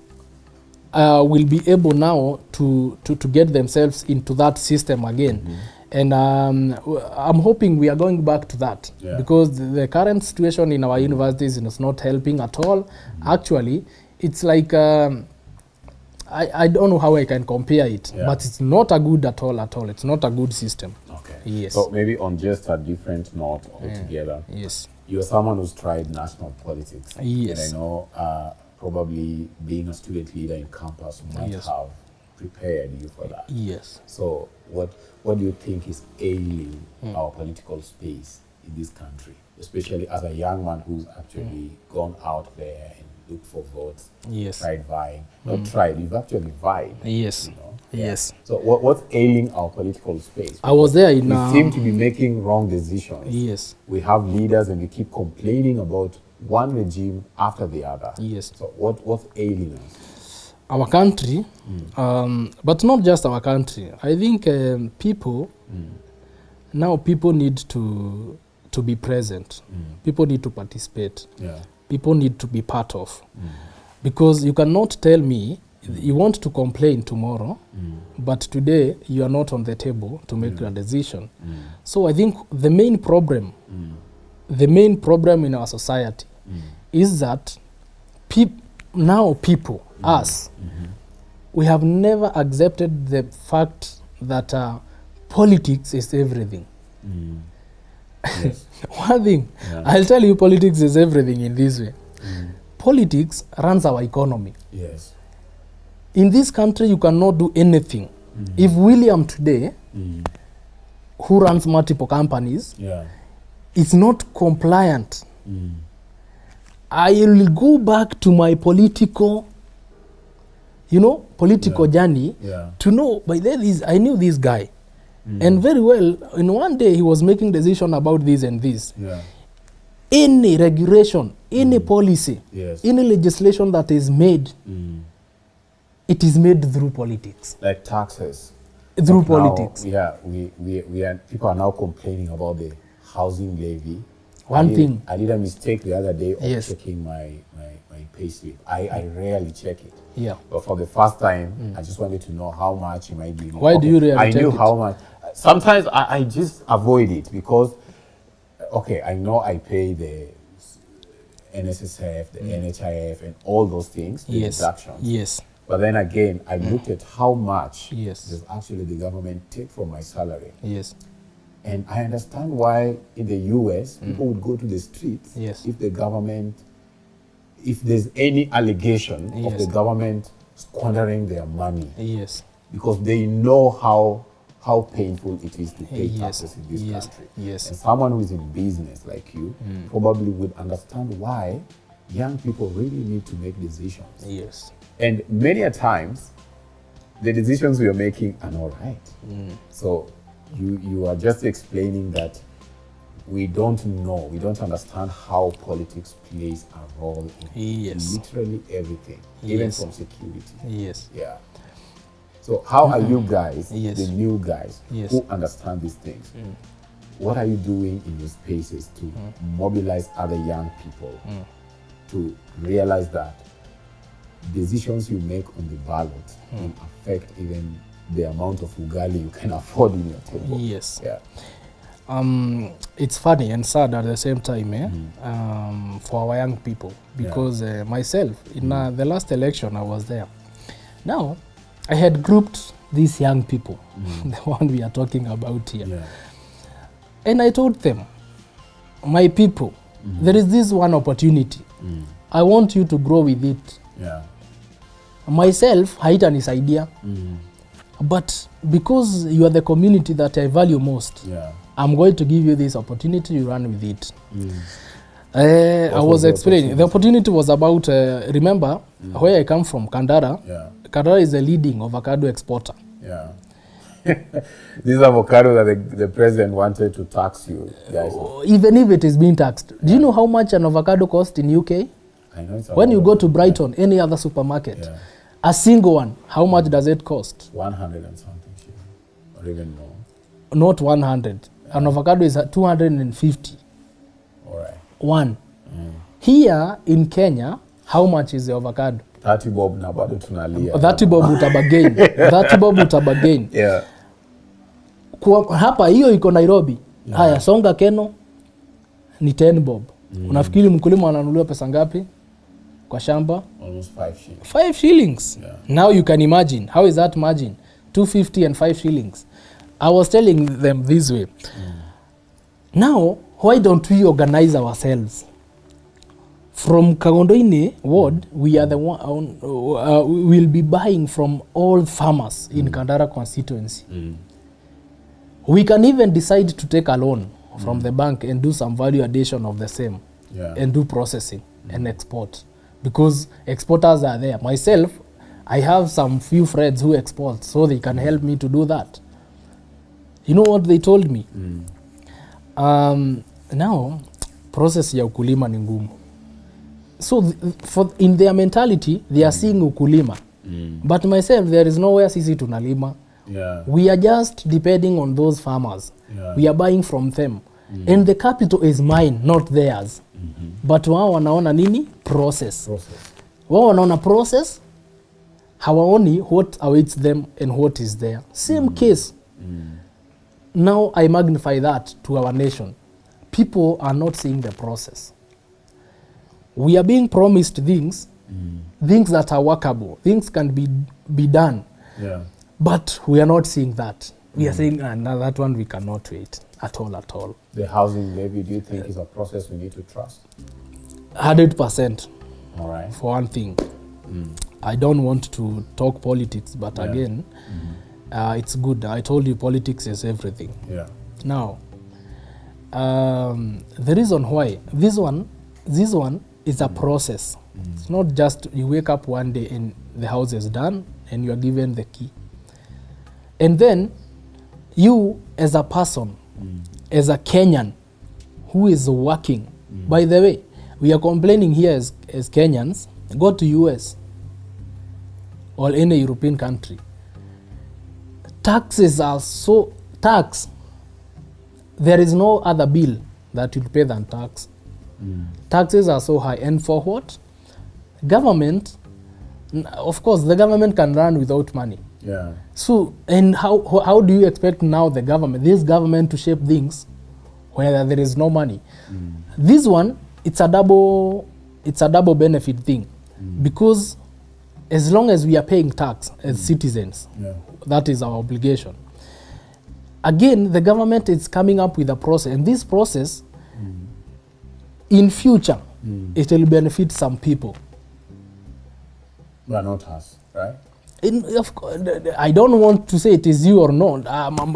will be able now to get themselves into that system again. And I'm hoping we are going back to that because the current situation in our universities is not helping at all. Actually, it's like, I don't know how I can compare it, but it's not a good at all. It's not a good system. Okay. Yes. So maybe on just a different note altogether. Yes. You're someone who's tried national politics. Yes. And I know probably being a student leader in campus might have prepared you for that. Yes. So what do you think is ailing our political space in this country, especially as a young man who's actually gone out there and looked for votes, tried vying, not tried, you've actually vied. Yes. You know? Yes. So what's ailing our political space? I was there in... We seem to be making wrong decisions. Yes. We have leaders and we keep complaining about one regime after the other. Yes. So what's ailing us? Our country, but not just our country. I think people, now people need to be present. People need to participate. People need to be part of. Because you cannot tell me you want to complain tomorrow, but today you are not on the table to make a decision. So I think the main problem in our society is that people, us, we have never accepted the fact that politics is everything. One thing, I'll tell you, politics is everything in this way. Politics runs our economy. Yes. In this country, you cannot do anything. If William today, who runs multiple companies, is not compliant, I will go back to my political journey to know, by then I knew this guy. And very well, in one day he was making decision about this and this. Any regulation, any policy, any legislation that is made, it is made through politics. Like taxes. Through politics. People are now complaining about the housing levy. I did a mistake the other day of checking my payslip. I rarely check it. But for the first time, I just wanted to know how much it might be. Why do you rarely check it? I knew how much. Sometimes I just avoid it because, I know I pay the NSSF, the NHIF, and all those things, the deductions. But then again, I looked at how much does actually the government take from my salary. And I understand why in the US, people would go to the streets if there's any allegation of the government squandering their money. Because they know how painful it is to pay taxes in this country. And someone who is in business like you probably would understand why young people really need to make decisions. And many a times, the decisions we are making are not right. So you are just explaining that we don't know, we don't understand how politics plays a role in literally everything, even from security. So how are you guys, the new guys, who understand these things? what are you doing in your spaces to mobilize other young people to realize that decisions you make on the ballot will affect even the amount of ugali you can afford in your table? Yes. Yeah. It's funny and sad at the same time for our young people, because myself, in the last election, I was there. Now, I had grouped these young people, the one we are talking about here. Yeah. And I told them, my people, there is this one opportunity. I want you to grow with it. Yeah. Myself, haitanisaidia. But because you are the community that I value most, I'm going to give you this opportunity, you run with it. I was explaining. The opportunity was about, remember, where I come from, Kandara. Kandara is a leading avocado exporter. Yeah. This avocado that the president wanted to tax you guys. Even if it is being taxed. Do you know how much an avocado costs in UK? I know it's when you go to Brighton, any other supermarket, a single one, how much does it cost? 100 and something, or even more. Not 100. An avocado is 250. All right. One. Here in Kenya, how much is the avocado? 30 bob na bado tunalia. 30 bob utabagain. 30 bob utabagain. Yeah. Hapa hiyo iko Nairobi. Haya, songa Keno ni 10 bob. Unafikiri mkulima ananunulia pesa ngapi kwa shamba? Almost 5 shillings. 5 shillings. Yeah. Now you can imagine, how is that margin? 250 and 5 shillings. I was telling them this way. Now, why don't we organize ourselves? From Kagondoine ward, we are the one, we will be buying from all farmers in Kandara constituency. We can even decide to take a loan from the bank and do some value addition of the same and do processing and export, because exporters are there. Myself, I have some few friends who export, so they can help me to do that. You know what they told me? Now, process ya ukulima ni ngumu. So in their mentality, they are seeing ukulima. But myself, there is nowhere sisi tunalima. We are just depending on those farmers. We are buying from them. And the capital is mine, not theirs. But wao wanaona nini? Process. Wao wanaona process, hawaoni what awaits them and what is there. Same case. Now I magnify that to our nation. People are not seeing the process. We are being promised things, things that are workable, things can be done. But we are not seeing that. We are saying, no, that one we cannot wait at all. The housing levy, do you think is a process we need to trust? 100%. All right. For one thing. I don't want to talk politics, but again, it's good. I told you politics is everything. Now, the reason why this one is a process. It's not just you wake up one day and the house is done and you are given the key. And then you as a person, as a Kenyan who is working, by the way, we are complaining here as Kenyans, go to US or any European country. Taxes are so tax. There is no other bill that will pay than tax. Taxes are so high. And for what? Government, of course, the government can run without money. So, and how do you expect now this government to shape things where there is no money? This one, it's a double benefit thing. Because as long as we are paying tax as citizens, that is our obligation. Again, the government is coming up with a process, and this process, in future, it will benefit some people. But not us, right? Of course, I don't want to say it is you or not.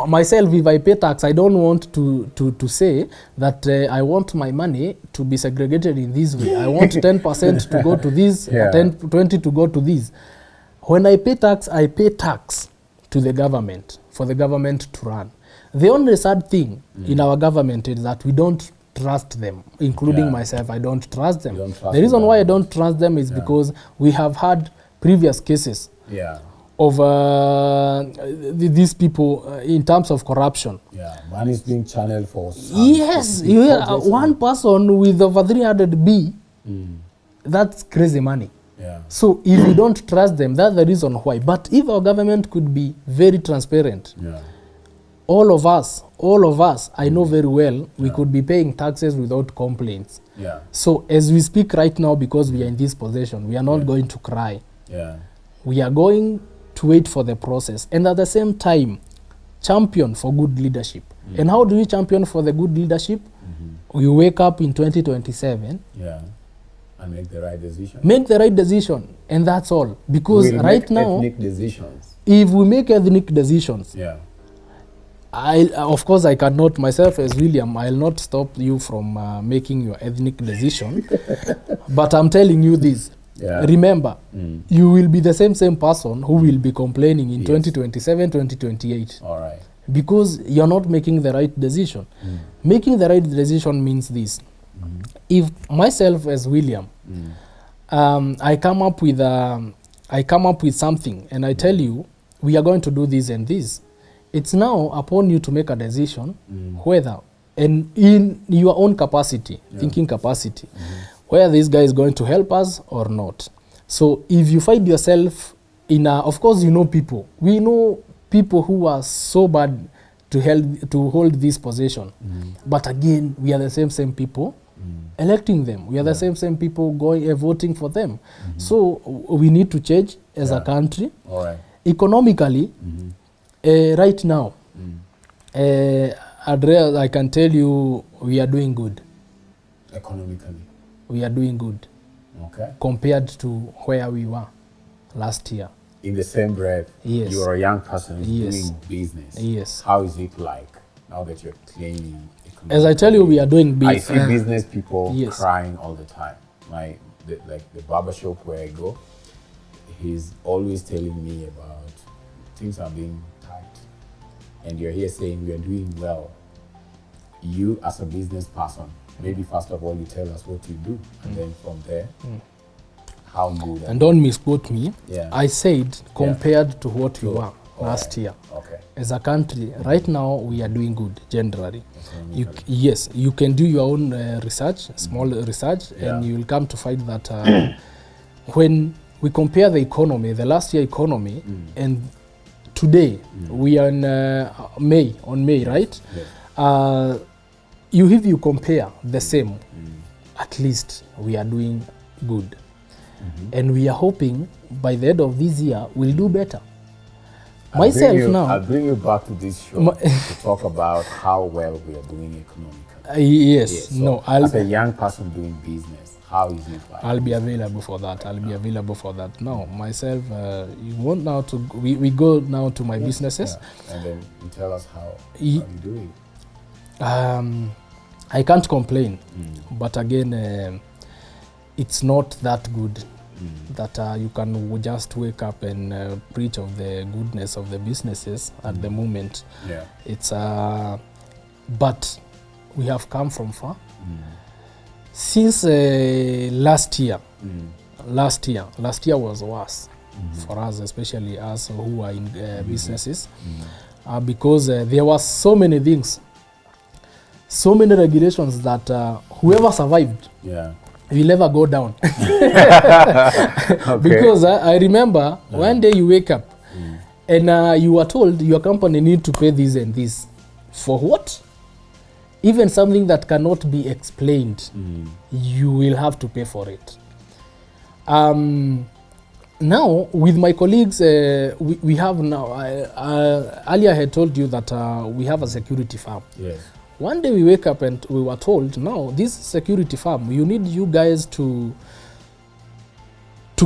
Myself, if I pay tax, I don't want to say that I want my money to be segregated in this way. I want 10% to go to this, 20 to go to this. When I pay tax to the government, for the government to run. The only sad thing in our government is that we don't trust them, including myself. I don't trust them. The reason why I don't trust them is because we have had previous cases of these people in terms of corruption. Yeah, money is being channeled for some Yes, specific you hear projects. one person with over 300 B, that's crazy money. Yeah. So if you don't trust them, that's the reason why. But if our government could be very transparent, Yeah. all of us, I know very well, we could be paying taxes without complaints. Yeah. So as we speak right now, because we are in this position, we are not going to cry. Yeah. We are going to wait for the process, and at the same time, champion for good leadership. And how do we champion for the good leadership? We wake up in 2027, Yeah. And make the right decision. make the right decision, and that's all. Because We'll right make now, ethnic decisions. if we make ethnic decisions, Yeah. of course, I cannot, myself as William, I'll not stop you from making your ethnic decision. But I'm telling you this. Yeah. Remember, you will be the same person who will be complaining in 2027, 2028. All right. Because you're not making the right decision. Making the right decision means this. If myself as William, I come up with something and I tell you, we are going to do this and this. It's now upon you to make a decision whether, and in your own capacity, thinking capacity, whether this guy is going to help us or not. So if you find yourself in a, of course you know people. We know people who are so bad to hold this position. But again, we are the same people electing them. We are the same people going voting for them. So we need to change as a country. All right. Economically, right now, Andrea, I can tell you we are doing good. Economically. We are doing good Okay. compared to where we were last year. In the same breath, Yes. you're a young person Yes. doing business. Yes. How is it like now that you're claiming economically? As I tell you, we are doing I business. see business people Yes. crying all the time. Like the barber shop where I go, he's always telling me about things are being tight. And you're here saying we are doing well. You as a business person, maybe first of all you tell us what you do, and then from there, how good. And don't misquote me. Yeah. I said compared to what we were last year. Okay. As a country, right now we are doing good generally. Yes, you can do your own research, small research, and you will come to find that when we compare the economy, the last year economy, and today we are in May, right? Yes. If you compare the same, at least we are doing good. And we are hoping by the end of this year we'll do better. I'll bring you back to this show to talk about how well we are doing economically. Yes, So no, as a young person doing business, how is it like? I'll be available for that. No, myself, you want now to, we go now to my businesses. Yeah. And then you tell us how you doing. I can't complain, but again, it's not that good that you can just wake up and preach of the goodness of the businesses at the moment. Yeah. It's but we have come from far. Since last year was worse for us, especially us who are in businesses, because there were so many things, so many regulations that whoever survived will never go down. Because I remember one day you wake up and you are told your company need to pay this and this. For what? Even something that cannot be explained, you will have to pay for it. Now, with my colleagues, we have now, earlier I had told you that we have a security firm. Yes. One day we wake up and we were told, now this security firm, you need you guys to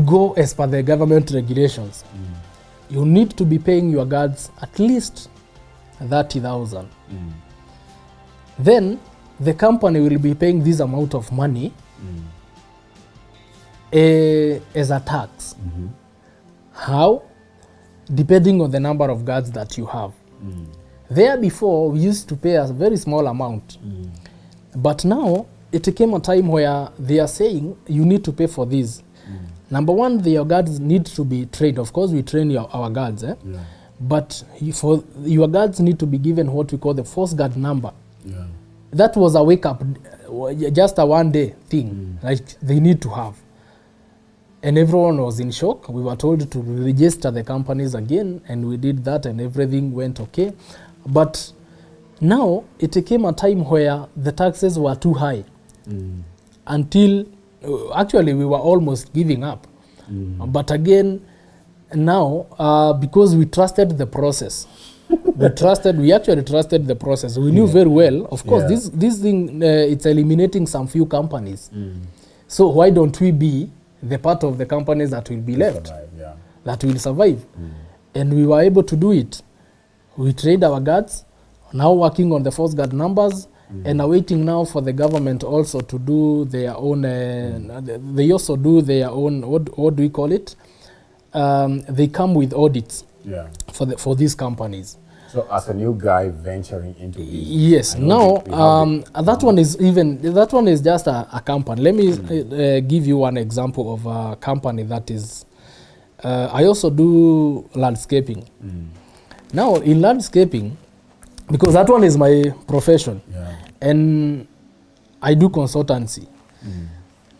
go as per the government regulations. You need to be paying your guards at least 30,000. Then the company will be paying this amount of money as a tax. How? Depending on the number of guards that you have. There before, we used to pay a very small amount. But now, it came a time where they are saying, you need to pay for this. Number one, your guards need to be trained. Of course, we train our guards, Yeah. but for your guards need to be given what we call the force guard number. Yeah. That was a wake up, just a one day thing, like they need to have. And everyone was in shock. We were told to register the companies again, and we did that, and everything went okay. But now it came a time where the taxes were too high until actually we were almost giving up. But again, now because we trusted the process, we actually trusted the process. We knew very well, of course, this thing, it's eliminating some few companies. So why don't we be the part of the companies that will be left, that will survive? And we were able to do it. We trained our guards, now working on the force guard numbers, and are waiting now for the government also to do their own, they also do their own, what do we call it? They come with audits for these companies. So as a new guy venturing into this, yes, now that one is just a company. Let me give you one example of a company that is, I also do landscaping. Now in landscaping, because that one is my profession, and I do consultancy.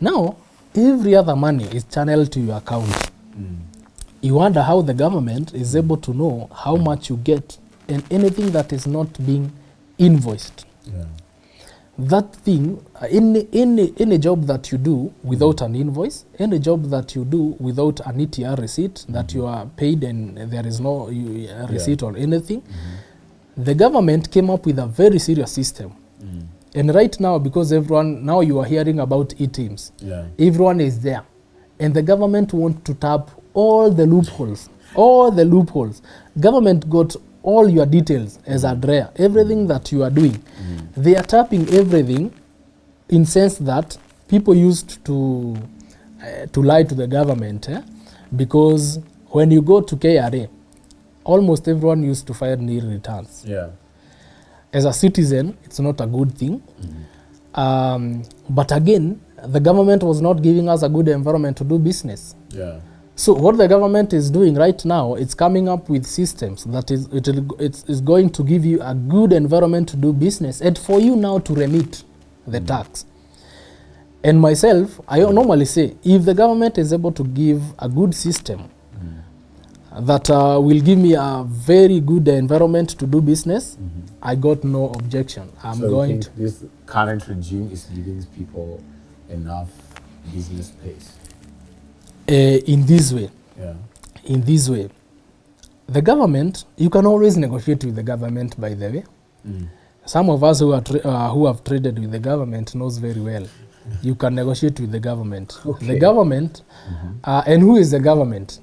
Now every other money is channeled to your account. You wonder how the government is able to know how much you get, and anything that is not being invoiced. That thing, any job that you do without an invoice, any job that you do without an ETR receipt, that you are paid and there is no receipt or anything, the government came up with a very serious system. And right now, because everyone, now you are hearing about e-teams, everyone is there. And the government wants to tap all the loopholes, Government got all your details as a DREA, everything that you are doing. They are tapping everything in sense that people used to lie to the government, because when you go to KRA, almost everyone used to file nil returns. As a citizen, it's not a good thing. But again, the government was not giving us a good environment to do business. So what the government is doing right now, it's coming up with systems that it's going to give you a good environment to do business, and for you now to remit the tax. And myself, I normally say, if the government is able to give a good system that will give me a very good environment to do business, I got no objection. So you think this current regime is giving people enough business space? In this way, the government, you can always negotiate with the government, by the way. Some of us who have traded with the government knows very well. You can negotiate with the government. The government, and who is the government?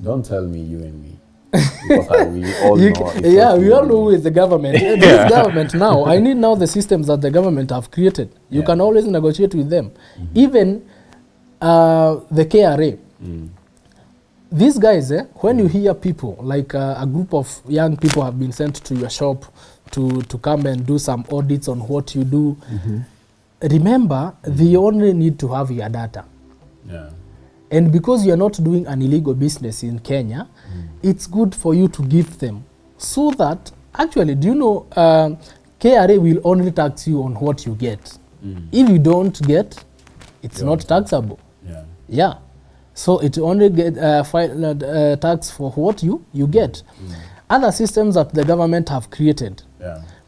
Don't tell me you and me. Because we all know. We all know who is the government. This government now, I need now the systems that the government have created. You can always negotiate with them. Even the KRA. These guys, when you hear people, like a group of young people have been sent to your shop to come and do some audits on what you do, remember, they only need to have your data. And because you're not doing an illegal business in Kenya, it's good for you to give them. So that, actually, do you know, KRA will only tax you on what you get. If you don't get, it's not taxable. So it only get tax for what you get. Other systems that the government have created.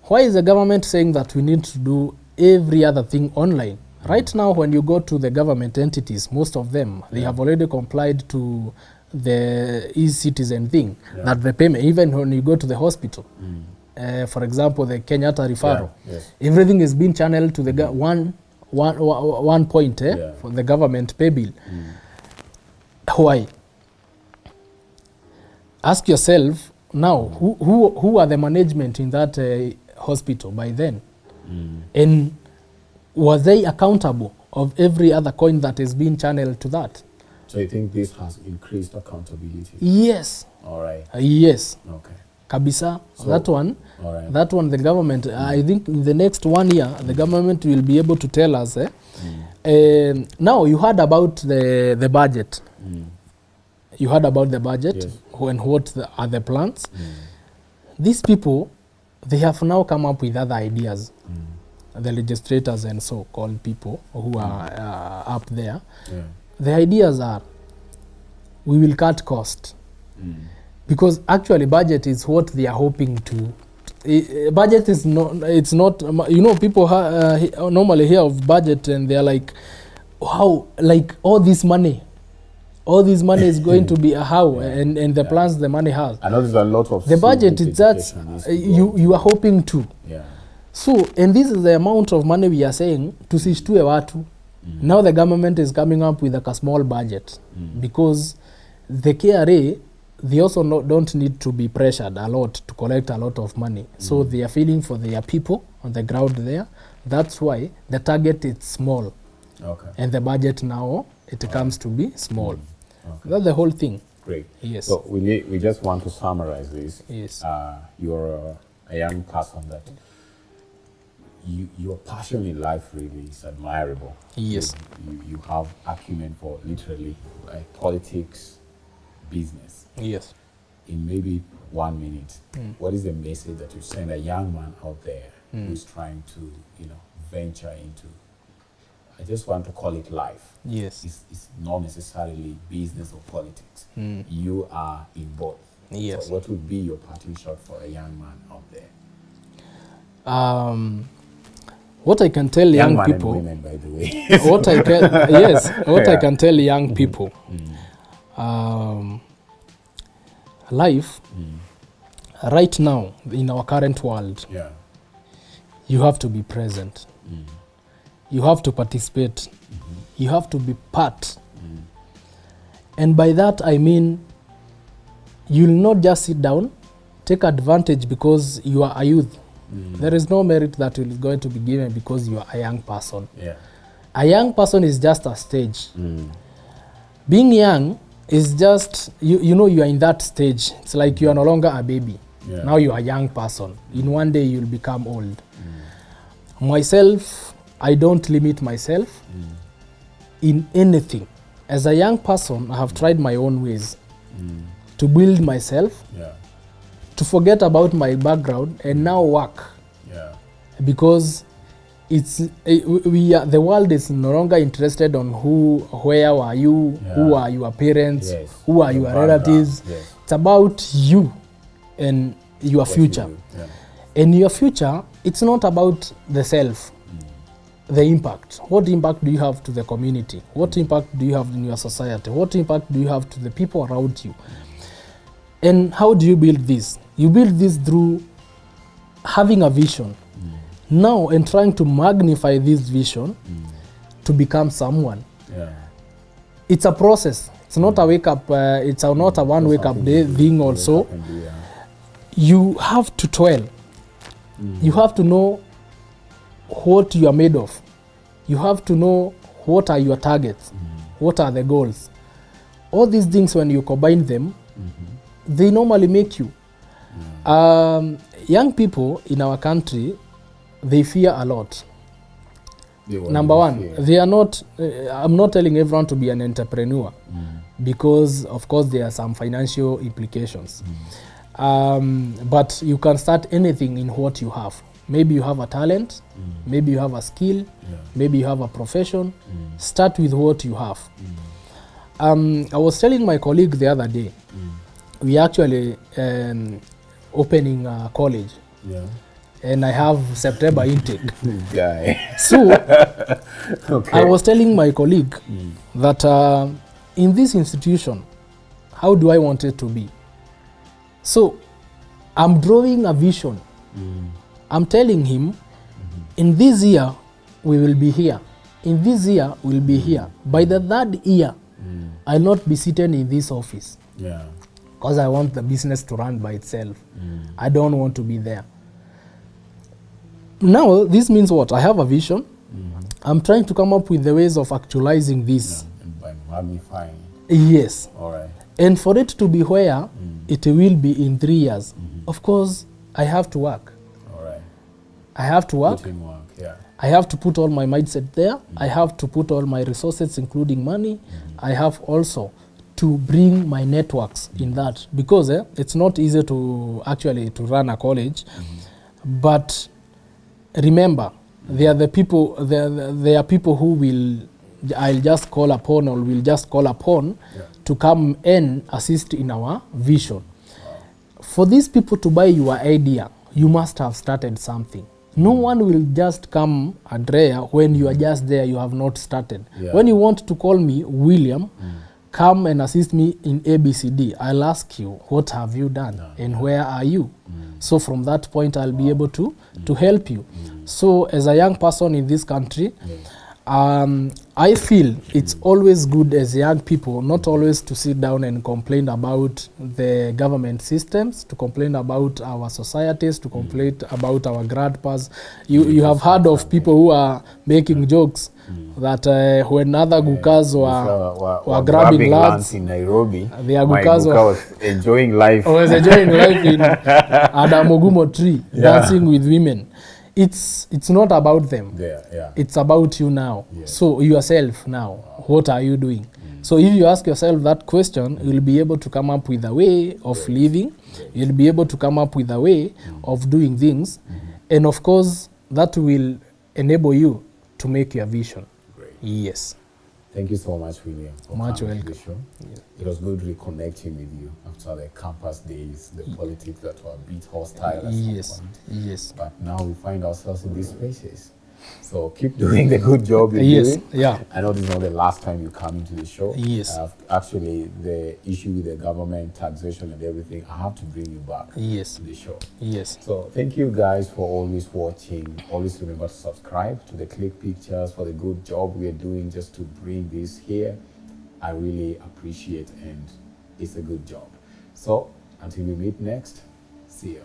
Why is the government saying that we need to do every other thing online? Right now, when you go to the government entities, most of them, they have already complied to the e-citizen thing, that the payment, even when you go to the hospital, for example, the Kenyatta referral, everything is being channeled to the one point for the government pay bill. Why? Ask yourself now, who are the management in that hospital by then? And were they accountable of every other coin that is being channeled to that? So you think this has increased accountability? Yes. All right. Yes. Okay. kabisa. So, that one, alright. that one, the government, I think in the next 1 year, the government will be able to tell us. Now, you heard about the budget. You heard about the budget, Yes. and what are the plans. These people, they have now come up with other ideas. The legislators and so-called people who are up there. Yeah. The ideas are, we will cut cost. Because actually budget is what they are hoping to. Budget is not, it's not, you know, people normally hear of budget and they are like, how, like all this money is going to be how, and the plans the money has. I know there's a lot of The budget is that you are hoping to. Yeah. So, and this is the amount of money we are saying, tusishtue watu. Now the government is coming up with a small budget because the KRA, they also don't need to be pressured a lot to collect a lot of money. So they are feeling for their people on the ground there. That's why the target is small. Okay. And the budget now, it comes to be small. Okay. That's the whole thing. Great. Yes. So we just want to summarize this. Yes. You're a young person that your passion in life really is admirable. Yes. You have acumen for literally politics, business. Yes. In maybe 1 minute, what is the message that you send a young man out there who is trying to, venture into? I just want to call it life. Yes. It's not necessarily business or politics. You are in both. Yes. So what would be your parting shot for a young man out there? What I can tell young people, and women, by the way. what I can I can tell young people, life right now in our current world, you have to be present. You have to participate. You have to be part. And by that I mean, you'll not just sit down, take advantage because you are a youth. There is no merit that is going to be given because you are a young person. A young person is just a stage. Being young is just, you are in that stage. It's like you are no longer a baby. Now you are a young person. In one day you'll become old. Myself, I don't limit myself in anything. As a young person, I have tried my own ways to build myself, to forget about my background and now work. Because the world is no longer interested on where are you, who are your parents, who are your relatives. It's about you and your future. And your future, it's not about the self, the impact. What impact do you have to the community? What impact do you have in your society? What impact do you have to the people around you? And how do you build this? You build this through having a vision. Now, and trying to magnify this vision to become someone. It's a process. It's not a wake up, it's not a one wake up day thing also. You have to toil. You have to know what you are made of. You have to know what are your targets, what are the goals. All these things, when you combine them, they normally make you. Young people in our country, they fear a lot. Number one, they are not, I'm not telling everyone to be an entrepreneur because of course there are some financial implications. But you can start anything in what you have. Maybe you have a talent, maybe you have a skill, maybe you have a profession. Start with what you have. I was telling my colleague the other day, we actually opening a college. And I have September intake. So I was telling my colleague that in this institution, how do I want it to be? So I'm drawing a vision. I'm telling him, in this year, we will be here. In this year, we'll be here. By the third year, I'll not be sitting in this office. Because I want the business to run by itself. I don't want to be there. Now, this means what? I have a vision. I'm trying to come up with the ways of actualizing this. And by magnifying. Yes. All right. And for it to be where it will be in 3 years, of course, I have to work. All right. I have to work. Put in work, yeah. I have to put all my mindset there. I have to put all my resources, including money. I have also to bring my networks in that, because it's not easy to actually to run a college. But remember, there are the people. There are people who will. I'll just call upon, or will just call upon, to come and assist in our vision. For these people to buy your idea, you must have started something. No one will just come and rare when you are just there, you have not started. Yeah. When you want to call me, William, come and assist me in ABCD, I'll ask you, what have you done and where are you? So from that point, I'll be able to help you. So as a young person in this country, I feel it's always good as young people not always to sit down and complain about the government systems, to complain about our societies, to complain about our grandpas. You have heard of people who are making jokes that when other gukas were grabbing lads in Nairobi, their my gukas guka was enjoying life. was enjoying life in Adamogumo tree, dancing with women. It's not about them. Yeah. It's about you now. Yes. So yourself now, what are you doing? So if you ask yourself that question, you'll be able to come up with a way of living. You'll be able to come up with a way of doing things. And of course, that will enable you to make your vision. Great. Yes. Thank you so much, William, for Much coming to welcome. the show. It was good reconnecting with you after the campus days, the politics that were a bit hostile at some point. Yes. But now we find ourselves in these spaces. So keep doing the good job you're Yes. doing. Yeah. I know this is not the last time you come into the show. Yes. Actually, the issue with the government, taxation and everything, I have to bring you back Yes. to the show. Yes. So thank you guys for always watching. Always remember to subscribe to the Click Pictures for the good job we are doing just to bring this here. I really appreciate, and it's a good job. So until we meet next, see you.